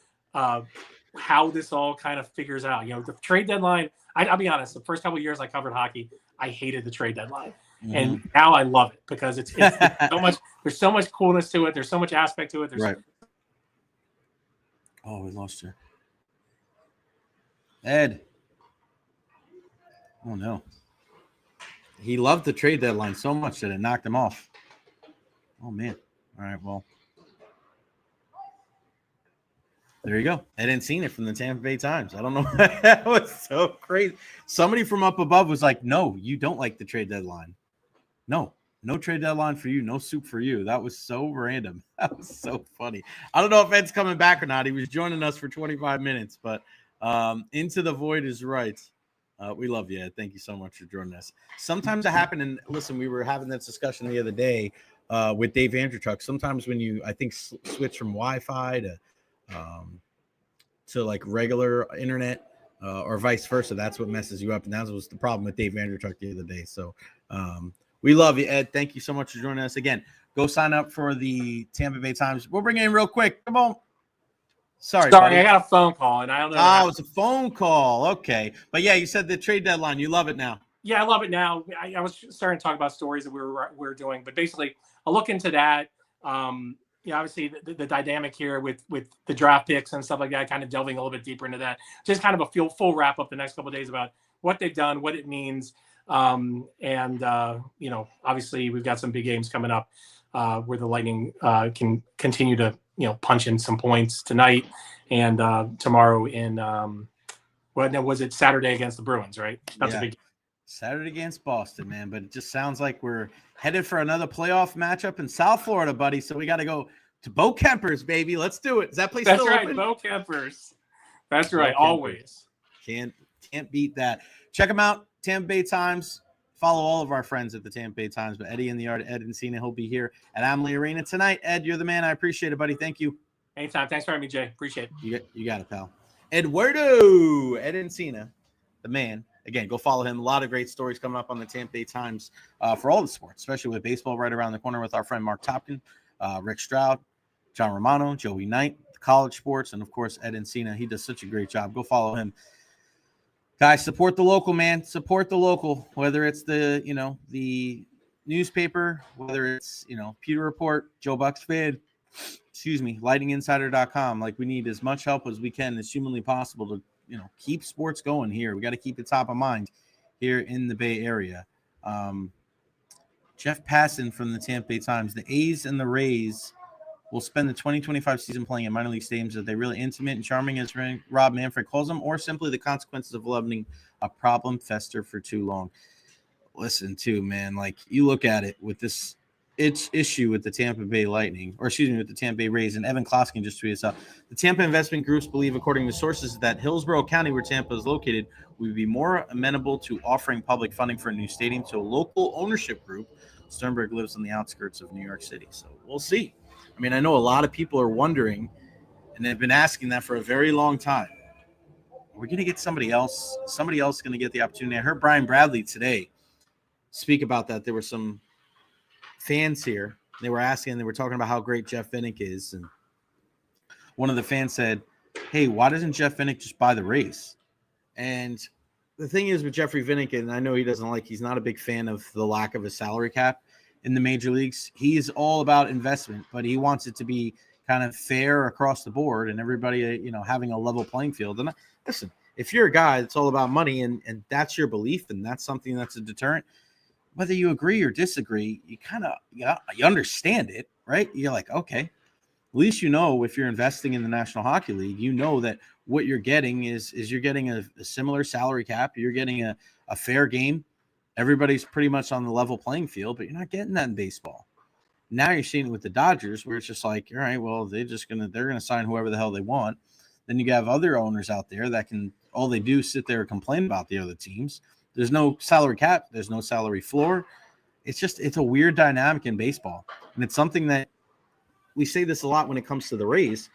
how this all kind of figures out, the trade deadline, I'll be honest, the first couple of years I covered hockey, I hated the trade deadline. And now I love it because it's so much, there's so much coolness to it. There's so much aspect to it. There's Oh, we lost her. Ed. Oh, no. He loved the trade deadline so much that it knocked him off. Oh, man. All right, well. There you go. Ed Encina from the Tampa Bay Times. I don't know. That was so crazy. Somebody from up above was like, no, you don't like the trade deadline. No trade deadline for you. No soup for you. That was so random. That was so funny. I don't know if Ed's coming back or not. He was joining us for 25 minutes, but Into the Void is right. We love you, Ed. Thank you so much for joining us. Sometimes it happened, and listen, we were having this discussion the other day with Dave Andrechuk. Sometimes when you, I think, switch from Wi-Fi to like regular internet or vice versa, that's what messes you up. And that was the problem with Dave Andrechuk the other day. So we love you, Ed. Thank you so much for joining us. Again, go sign up for the Tampa Bay Times. We'll bring it in real quick. Come on. Sorry, buddy. I got a phone call, and I don't know. Oh, it's a phone call. Okay. But, yeah, you said the trade deadline. You love it now. Yeah, I love it now. I was starting to talk about stories that we were doing, but basically I'll look into that. Obviously the dynamic here with the draft picks and stuff like that, kind of delving a little bit deeper into that. Just kind of a full wrap up the next couple of days about what they've done, what it means. Obviously we've got some big games coming up where the Lightning can continue to, punch in some points tonight and tomorrow in was it Saturday against the Bruins, right? That's a big game. Saturday against Boston, man. But it just sounds like we're headed for another playoff matchup in South Florida, buddy. So we got to go to Bo Kemper's, baby. Let's do it. Is that place still open? Bo Kemper's. That's right. Always. Can't beat that. Check them out. Tampa Bay Times. Follow all of our friends at the Tampa Bay Times. But Eddie in the Yard, Ed Encina, he'll be here at Amalie Arena tonight. Ed, you're the man. I appreciate it, buddy. Thank you. Anytime. Thanks for having me, Jay. Appreciate it. You got it, pal. Eduardo, Ed Encina, the man. Again, go follow him. A lot of great stories coming up on the Tampa Bay Times for all the sports, especially with baseball right around the corner with our friend Mark Topkin, Rick Stroud, John Romano, Joey Knight, college sports, and, of course, Ed Encina. He does such a great job. Go follow him. Guys, support the local, man. Support the local, whether it's the newspaper, whether it's, Pewter Report, Joe Buck's Fan, lightinginsider.com. Like, we need as much help as we can as humanly possible to keep sports going here. We got to keep it top of mind here in the Bay Area. Jeff Passan from the Tampa Bay Times. The A's and the Rays will spend the 2025 season playing in minor league stadiums. Are they really intimate and charming, as Rob Manfred calls them, or simply the consequences of letting a problem fester for too long? Listen, too, man, like, you look at it with this issue with the Tampa Bay Lightning, with the Tampa Bay Rays, and Evan Kloskin just tweeted this out. The Tampa investment groups believe, according to sources, that Hillsborough County, where Tampa is located, would be more amenable to offering public funding for a new stadium to a local ownership group. Sternberg lives on the outskirts of New York City, so we'll see. I mean, I know a lot of people are wondering, and they've been asking that for a very long time. Are we going to get somebody else? Somebody else going to get the opportunity? I heard Brian Bradley today speak about that. There were some fans here. They were asking, they were talking about how great Jeff Vinik is. And one of the fans said, hey, why doesn't Jeff Vinik just buy the Rays? And the thing is with Jeffrey Vinik, and I know he's not a big fan of the lack of a salary cap in the major leagues. He's all about investment, but he wants it to be kind of fair across the board and everybody, having a level playing field. And listen, if you're a guy that's all about money and that's your belief and that's something that's a deterrent, whether you agree or disagree, you kind of, you understand it, right? You're like, okay, at least if you're investing in the National Hockey League, that what you're getting is you're getting a similar salary cap. You're getting a fair game. Everybody's pretty much on the level playing field, but you're not getting that in baseball. Now you're seeing it with the Dodgers, where it's just like, all right, well, they're going to sign whoever the hell they want. Then you have other owners out there that all they do is sit there and complain about the other teams. There's no salary cap. There's no salary floor. It's a weird dynamic in baseball. And it's something that we say this a lot when it comes to the Rays.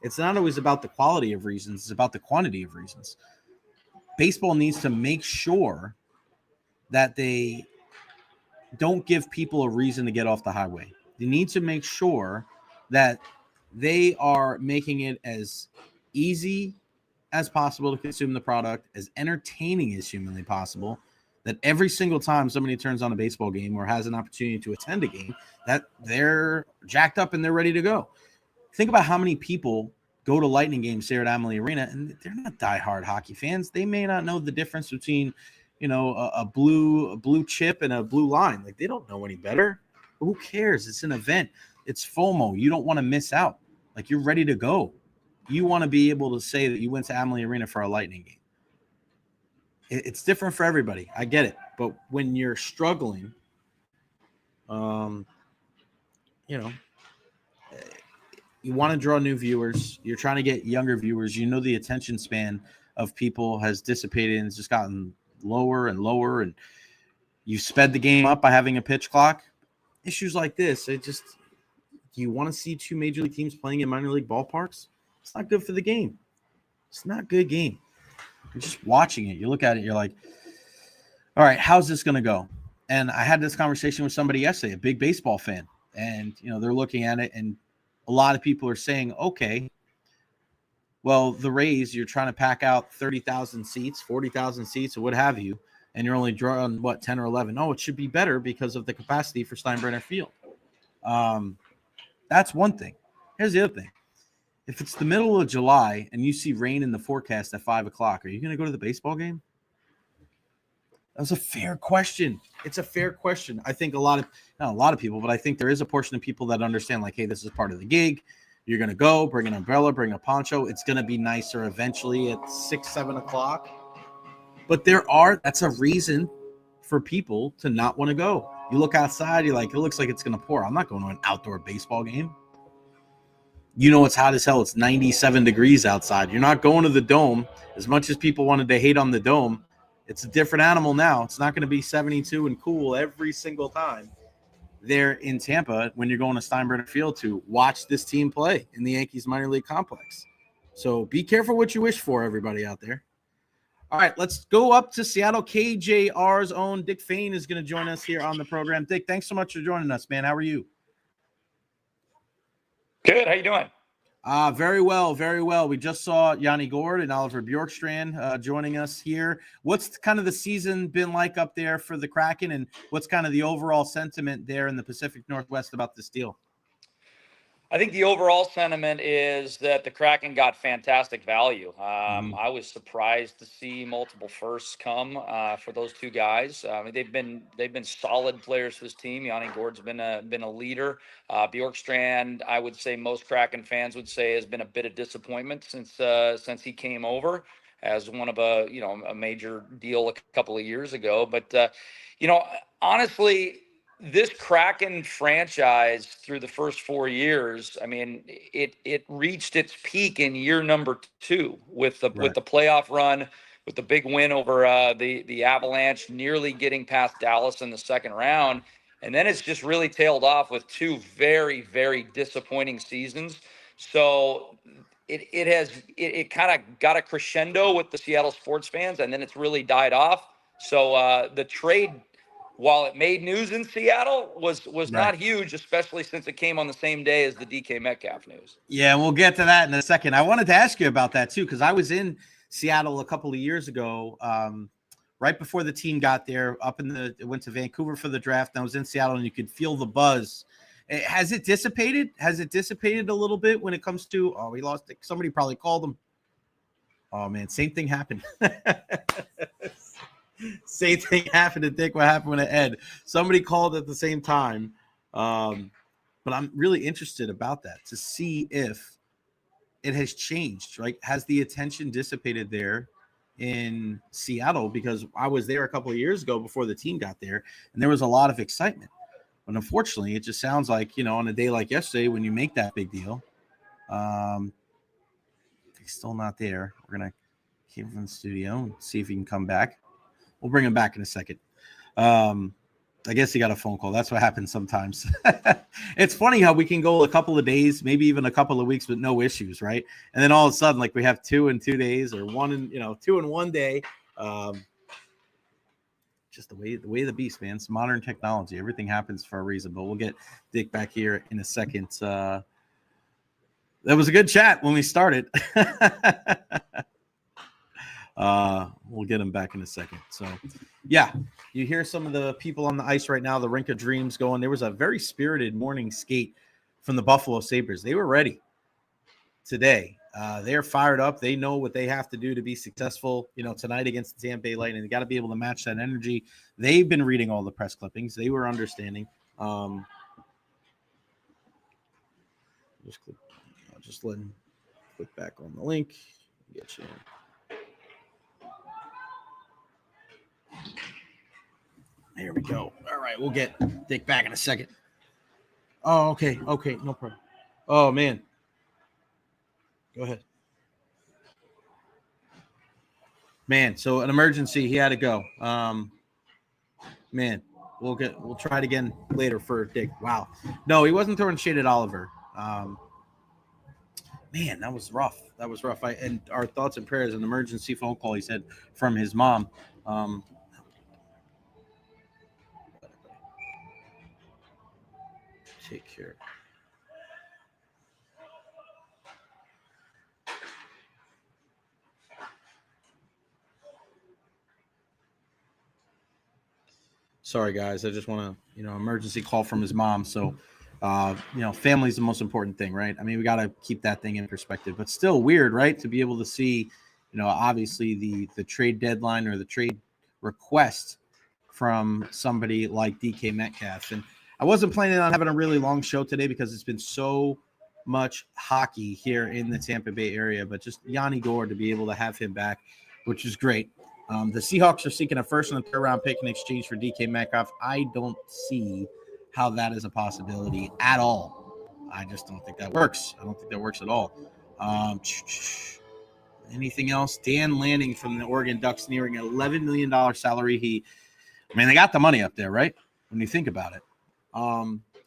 It's not always about the quality of reasons. It's about the quantity of reasons. Baseball needs to make sure that they don't give people a reason to get off the highway. They need to make sure that they are making it as easy as possible to consume the product, as entertaining as humanly possible, that every single time somebody turns on a baseball game or has an opportunity to attend a game, that they're jacked up and they're ready to go. Think about how many people go to Lightning games here at Amalie Arena, and they're not diehard hockey fans. They may not know the difference between, a blue chip and a blue line. Like, they don't know any better. But who cares? It's an event. It's FOMO. You don't want to miss out. Like, you're ready to go. You want to be able to say that you went to Amalie Arena for a Lightning game. It's different for everybody. I get it. But when you're struggling, you want to draw new viewers. You're trying to get younger viewers. The attention span of people has dissipated and it's just gotten lower and lower. And you sped the game up by having a pitch clock. Issues like this, do you want to see two major league teams playing in minor league ballparks? It's not good for the game. It's not a good game. You're just watching it. You look at it, you're like, all right, how's this going to go? And I had this conversation with somebody yesterday, a big baseball fan. And, they're looking at it, and a lot of people are saying, okay, well, the Rays, you're trying to pack out 30,000 seats, 40,000 seats, or what have you, and you're only drawing, 10 or 11? No, it should be better because of the capacity for Steinbrenner Field. That's one thing. Here's the other thing. If it's the middle of July and you see rain in the forecast at 5 o'clock, are you going to go to the baseball game? That's a fair question. It's a fair question. I think not a lot of people, but I think there is a portion of people that understand, like, hey, this is part of the gig. You're going to go, bring an umbrella, bring a poncho. It's going to be nicer eventually at 6, 7 o'clock. But that's a reason for people to not want to go. You look outside, you're like, it looks like it's going to pour. I'm not going to an outdoor baseball game. It's hot as hell. It's 97 degrees outside. You're not going to the Dome. As much as people wanted to hate on the Dome, it's a different animal now. It's not going to be 72 and cool every single time. There in Tampa, when you're going to Steinbrenner Field to watch this team play in the Yankees minor league complex. So be careful what you wish for, everybody out there. All right, let's go up to Seattle. KJR's own Dick Fain is going to join us here on the program. Dick, thanks so much for joining us, man. How are you? Good. How you doing? Very well, very well. We just saw Yanni Gourde and Oliver Bjorkstrand joining us here. What's kind of the season been like up there for the Kraken, and what's kind of the overall sentiment there in the Pacific Northwest about this deal? I think the overall sentiment is that the Kraken got fantastic value. I was surprised to see multiple firsts come for those two guys. They've been solid players for this team. Yanni Gourde's been a leader. Bjorkstrand, I would say most Kraken fans would say, has been a bit of disappointment since he came over as one of a major deal a couple of years ago. But honestly, this Kraken franchise through the first 4 years, I mean, it reached its peak in year number 2 with the playoff run, with the big win over the Avalanche, nearly getting past Dallas in the second round. And then it's just really tailed off with 2 very, very disappointing seasons. So it kind of got a crescendo with the Seattle sports fans, and then it's really died off. So the trade, while it made news in Seattle, was not huge, especially since it came on the same day as the DK Metcalf news. Yeah, we'll get to that in a second. I wanted to ask you about that too, because I was in Seattle a couple of years ago, right before the team got there. Went to Vancouver for the draft, and I was in Seattle, and you could feel the buzz. Has it dissipated? Has it dissipated a little bit when it comes to? Oh, he lost it. Somebody probably called him. Oh man, same thing happened. Same thing happened to Dick. What happened to Ed? Somebody called at the same time. But I'm really interested about that to see if it has changed, right? Has the attention dissipated there in Seattle? Because I was there a couple of years ago before the team got there, and there was a lot of excitement. But unfortunately, it just sounds like, on a day like yesterday when you make that big deal, he's still not there. We're going to keep him in the studio and see if he can come back. We'll bring him back in a second. I guess he got a phone call. That's what happens sometimes. It's funny how we can go a couple of days, maybe even a couple of weeks with no issues, right? And then all of a sudden, like we have 2 in 2 days, or 2 in 1 day. Just the way of the beast, man. It's modern technology. Everything happens for a reason. But we'll get Dick back here in a second. That was a good chat when we started. We'll get him back in a second. So, yeah, you hear some of the people on the ice right now, the Rink of Dreams going. There was a very spirited morning skate from the Buffalo Sabres. They were ready today. They're fired up. They know what they have to do to be successful, tonight against the Tampa Bay Lightning. They got to be able to match that energy. They've been reading all the press clippings. They were understanding. Just click back on the link. Get you in. There we go. All right, we'll get Dick back in a second. Oh, okay, no problem. Oh, man. Go ahead. Man, so an emergency. He had to go. Man, we'll try it again later for Dick. Wow. No, he wasn't throwing shade at Oliver. Man, that was rough. And our thoughts and prayers, an emergency phone call, he said, from his mom. Take care. Sorry, guys. I just want to, emergency call from his mom. So, family's the most important thing, right? I mean, we got to keep that thing in perspective, but still weird, right? To be able to see, obviously the trade deadline or the trade request from somebody like DK Metcalf. And I wasn't planning on having a really long show today because it's been so much hockey here in the Tampa Bay area, but just Yanni Gourde, to be able to have him back, which is great. The Seahawks are seeking a first and a third round pick in exchange for DK Metcalf. I don't see how that is a possibility at all. I just don't think that works. I don't think that works at all. Anything else? Dan Lanning from the Oregon Ducks nearing an $11 million salary. They got the money up there, right? When you think about it.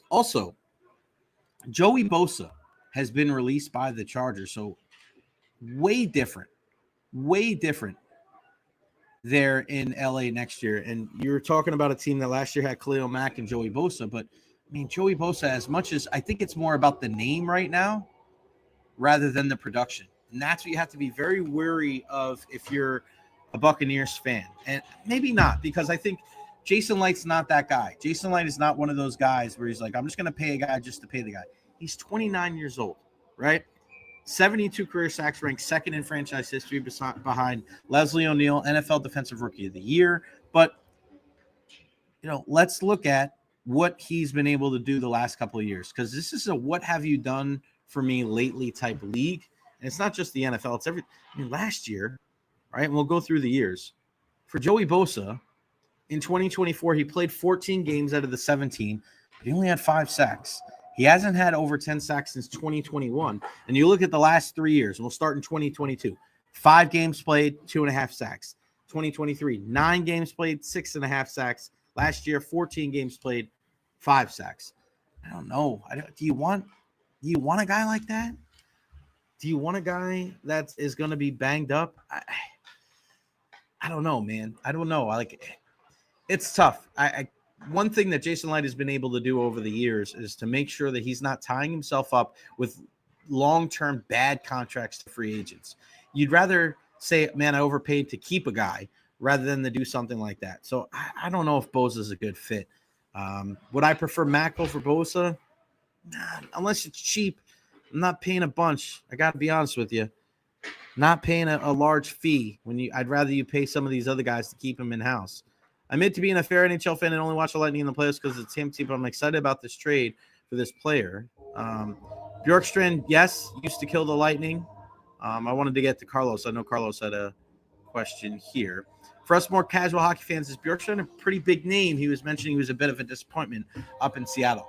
Also, Joey Bosa has been released by the Chargers. So way different there in LA next year. And you're talking about a team that last year had Khalil Mack and Joey Bosa, but Joey Bosa, as much as I think it's more about the name right now rather than the production. And that's what you have to be very wary of if you're a Buccaneers fan. And maybe not, because I think Jason Light's not that guy. Jason Light is not one of those guys where he's like, I'm just going to pay a guy just to pay the guy. He's 29 years old, right? 72 career sacks, ranked second in franchise history behind Leslie O'Neal, NFL Defensive Rookie of the Year. But, let's look at what he's been able to do the last couple of years, because this is a what have you done for me lately type league. And it's not just the NFL. It's last year, right? And we'll go through the years. For Joey Bosa, in 2024, he played 14 games out of the 17, but he only had 5 sacks. He hasn't had over 10 sacks since 2021. And you look at the last 3 years, and we'll start in 2022. 5 games played, 2.5 sacks. 2023, 9 games played, 6.5 sacks. Last year, 14 games played, 5 sacks. I don't know. Do you want a guy like that? Do you want a guy that is going to be banged up? I don't know, man. I don't know. It's tough. One thing that Jason Light has been able to do over the years is to make sure that he's not tying himself up with long-term bad contracts to free agents. You'd rather say, man, I overpaid to keep a guy rather than to do something like that. So I don't know if Bosa is a good fit. Would I prefer Mack over Bosa? Nah, unless it's cheap. I'm not paying a bunch. I got to be honest with you. Not paying a large fee I'd rather you pay some of these other guys to keep them in-house. I admit to being a fair NHL fan and only watch the Lightning in the playoffs because it's Tampa team, but I'm excited about this trade for this player. Bjorkstrand, yes, used to kill the Lightning. I wanted to get to Carlos. I know Carlos had a question here. For us more casual hockey fans, is Bjorkstrand a pretty big name? He was mentioning he was a bit of a disappointment up in Seattle.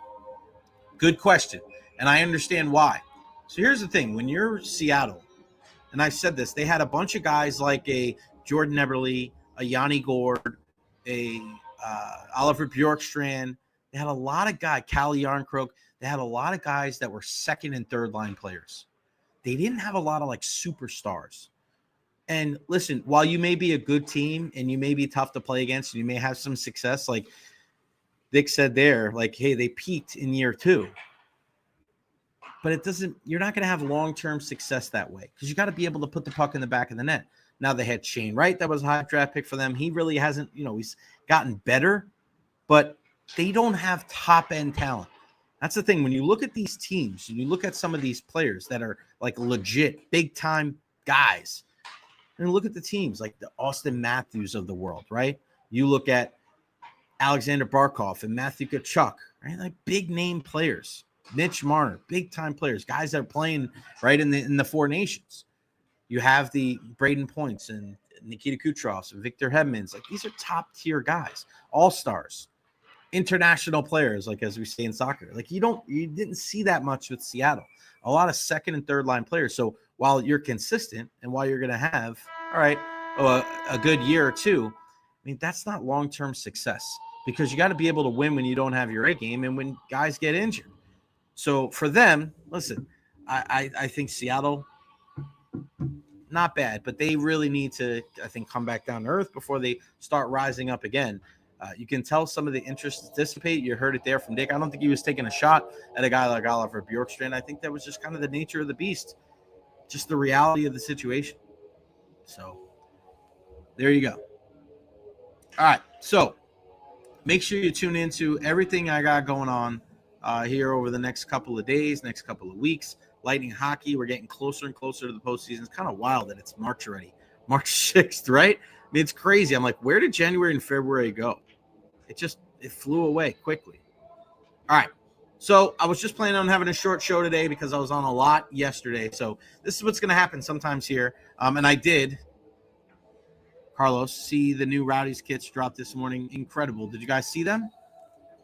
Good question, and I understand why. So here's the thing. When you're Seattle, and I've said this, they had a bunch of guys like a Jordan Eberle, a Yanni Gourde, a Oliver Bjorkstrand. They had a lot of guys, Calle Yarncroke. They had a lot of guys that were second and third line players. They didn't have a lot of superstars. And listen, while you may be a good team and you may be tough to play against, and you may have some success, like Dick said there, hey, they peaked in year 2. But you're not going to have long-term success that way because you got to be able to put the puck in the back of the net. Now they had Shane Wright. That was a high draft pick for them. He really hasn't, he's gotten better, but they don't have top-end talent. That's the thing. When you look at these teams and you look at some of these players that are like legit big time guys, and look at the teams like the Austin Matthews of the world, right? You look at Alexander Barkov and Matthew Tkachuk, right? Like big name players. Mitch Marner, big time players, guys that are playing right in the Four Nations. You have the Braden Points and Nikita Kucherovs and Victor Hedmans. Like these are top tier guys, all stars, international players. Like as we say in soccer, like you didn't see that much with Seattle. A lot of second and third line players. So while you're consistent and while you're going to have a good year or two, I mean that's not long term success because you got to be able to win when you don't have your A game and when guys get injured. So for them, listen, I think Seattle, not bad, but they really need to, I think, come back down to earth before they start rising up again. You can tell some of the interest dissipate. You heard it there from Dick. I don't think he was taking a shot at a guy like Oliver Bjorkstrand. I think that was just kind of the nature of the beast, just the reality of the situation. So there you go. All right, so make sure you tune into everything I got going on here over the next couple of days, next couple of weeks. Lightning hockey, we're getting closer and closer to the postseason. It's kind of wild that it's March already, March 6th, right? I mean, it's crazy. I'm like, where did January and February go? It flew away quickly. All right, so I was just planning on having a short show today because I was on a lot yesterday. So this is what's going to happen sometimes here, and I did, Carlos, see the new Rowdies kits drop this morning. Incredible. Did you guys see them?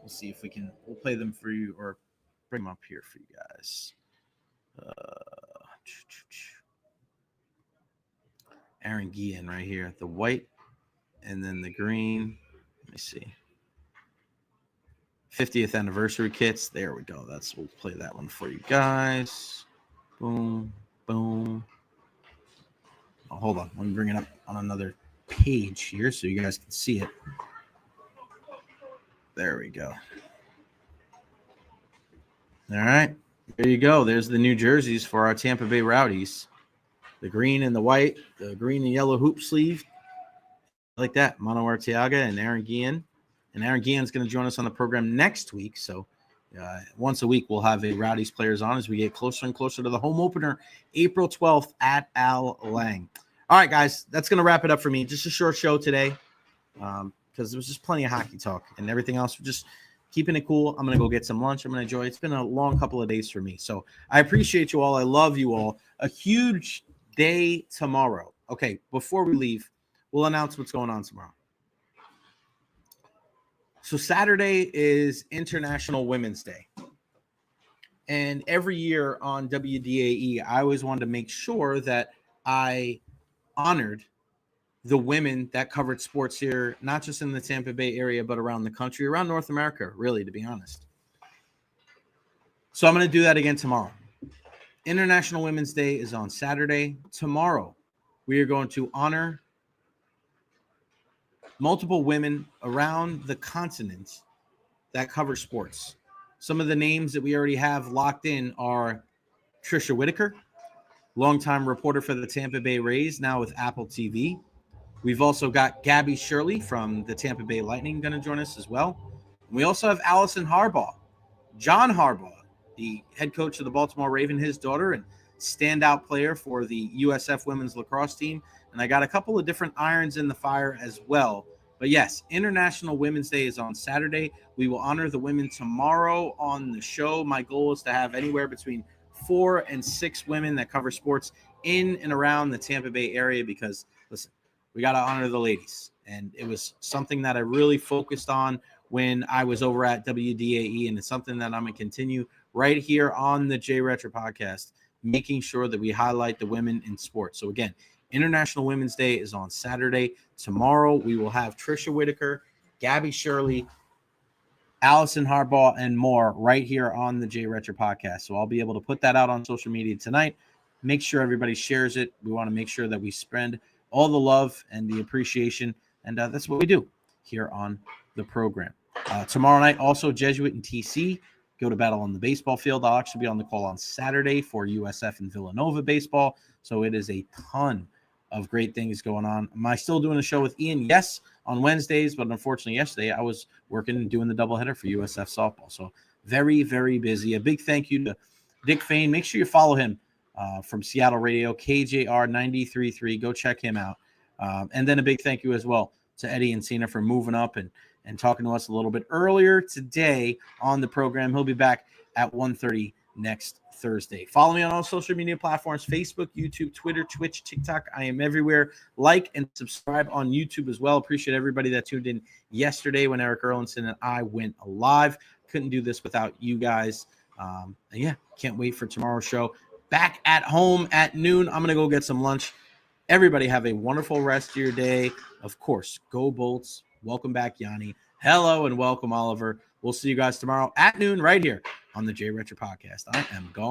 We'll see if we'll play them for you or bring them up here for you guys. Aaron Guillen right here, the white and then the green. Let me see. 50th anniversary kits. There we go. We'll play that one for you guys. Boom, boom. Oh, hold on. Let me bring it up on another page here so you guys can see it. There we go. All right. There you go. There's the new jerseys for our Tampa Bay Rowdies. The green and the white, the green and yellow hoop sleeve. Like that. Mano Arteaga and Aaron Guillen. And Aaron Guillen's going to join us on the program next week. So once a week, we'll have a Rowdies players on as we get closer and closer to the home opener, April 12th at Al Lang. All right, guys, that's going to wrap it up for me. Just a short show today because there was just plenty of hockey talk and everything else. We're just keeping it cool. I'm going to go get some lunch. I'm going to enjoy it. It's been a long couple of days for me. So I appreciate you all. I love you all. A huge day tomorrow. Okay, before we leave, we'll announce what's going on tomorrow. So Saturday is International Women's Day. And every year on WDAE, I always wanted to make sure that I honored the women that covered sports here, not just in the Tampa Bay area, but around the country, around North America, really, to be honest. So I'm going to do that again tomorrow. International Women's Day is on Saturday. Tomorrow, we are going to honor multiple women around the continent that cover sports. Some of the names that we already have locked in are Trisha Whitaker, longtime reporter for the Tampa Bay Rays, now with Apple TV. We've also got Gabby Shirley from the Tampa Bay Lightning going to join us as well. And we also have Allison Harbaugh, John Harbaugh, the head coach of the Baltimore Raven, his daughter, and standout player for the USF women's lacrosse team. And I got a couple of different irons in the fire as well. But yes, International Women's Day is on Saturday. We will honor the women tomorrow on the show. My goal is to have anywhere between 4 and 6 women that cover sports in and around the Tampa Bay area because, listen, we got to honor the ladies. And it was something that I really focused on when I was over at WDAE, and it's something that I'm going to continue right here on the J Recher podcast, making sure that we highlight the women in sports. So again, International Women's Day is on Saturday. Tomorrow, we will have Trisha Whitaker, Gabby Shirley, Allison Harbaugh, and more right here on the J Recher podcast. So I'll be able to put that out on social media tonight. Make sure everybody shares it. We want to make sure that we spread all the love and the appreciation, and that's what we do here on the program. Tomorrow night, also Jesuit and TC go to battle on the baseball field. I'll actually be on the call on Saturday for USF and Villanova baseball. So it is a ton of great things going on. Am I still doing a show with Ian? Yes, on Wednesdays, but unfortunately yesterday I was working and doing the doubleheader for USF softball. So very, very busy. A big thank you to Dick Fain. Make sure you follow him from Seattle Radio, KJR 93.3. Go check him out. And then a big thank you as well to Eddie Encina for moving up and talking to us a little bit earlier today on the program. He'll be back at 1:30 next Thursday. Follow me on all social media platforms, Facebook, YouTube, Twitter, Twitch, TikTok. I am everywhere. Like and subscribe on YouTube as well. Appreciate everybody that tuned in yesterday when Eric Erlinson and I went live. Couldn't do this without you guys. And yeah, can't wait for tomorrow's show. Back at home at noon. I'm going to go get some lunch. Everybody have a wonderful rest of your day. Of course, go Bolts. Welcome back, Yanni. Hello and welcome, Oliver. We'll see you guys tomorrow at noon right here on the Jay Recher Podcast. I am gone.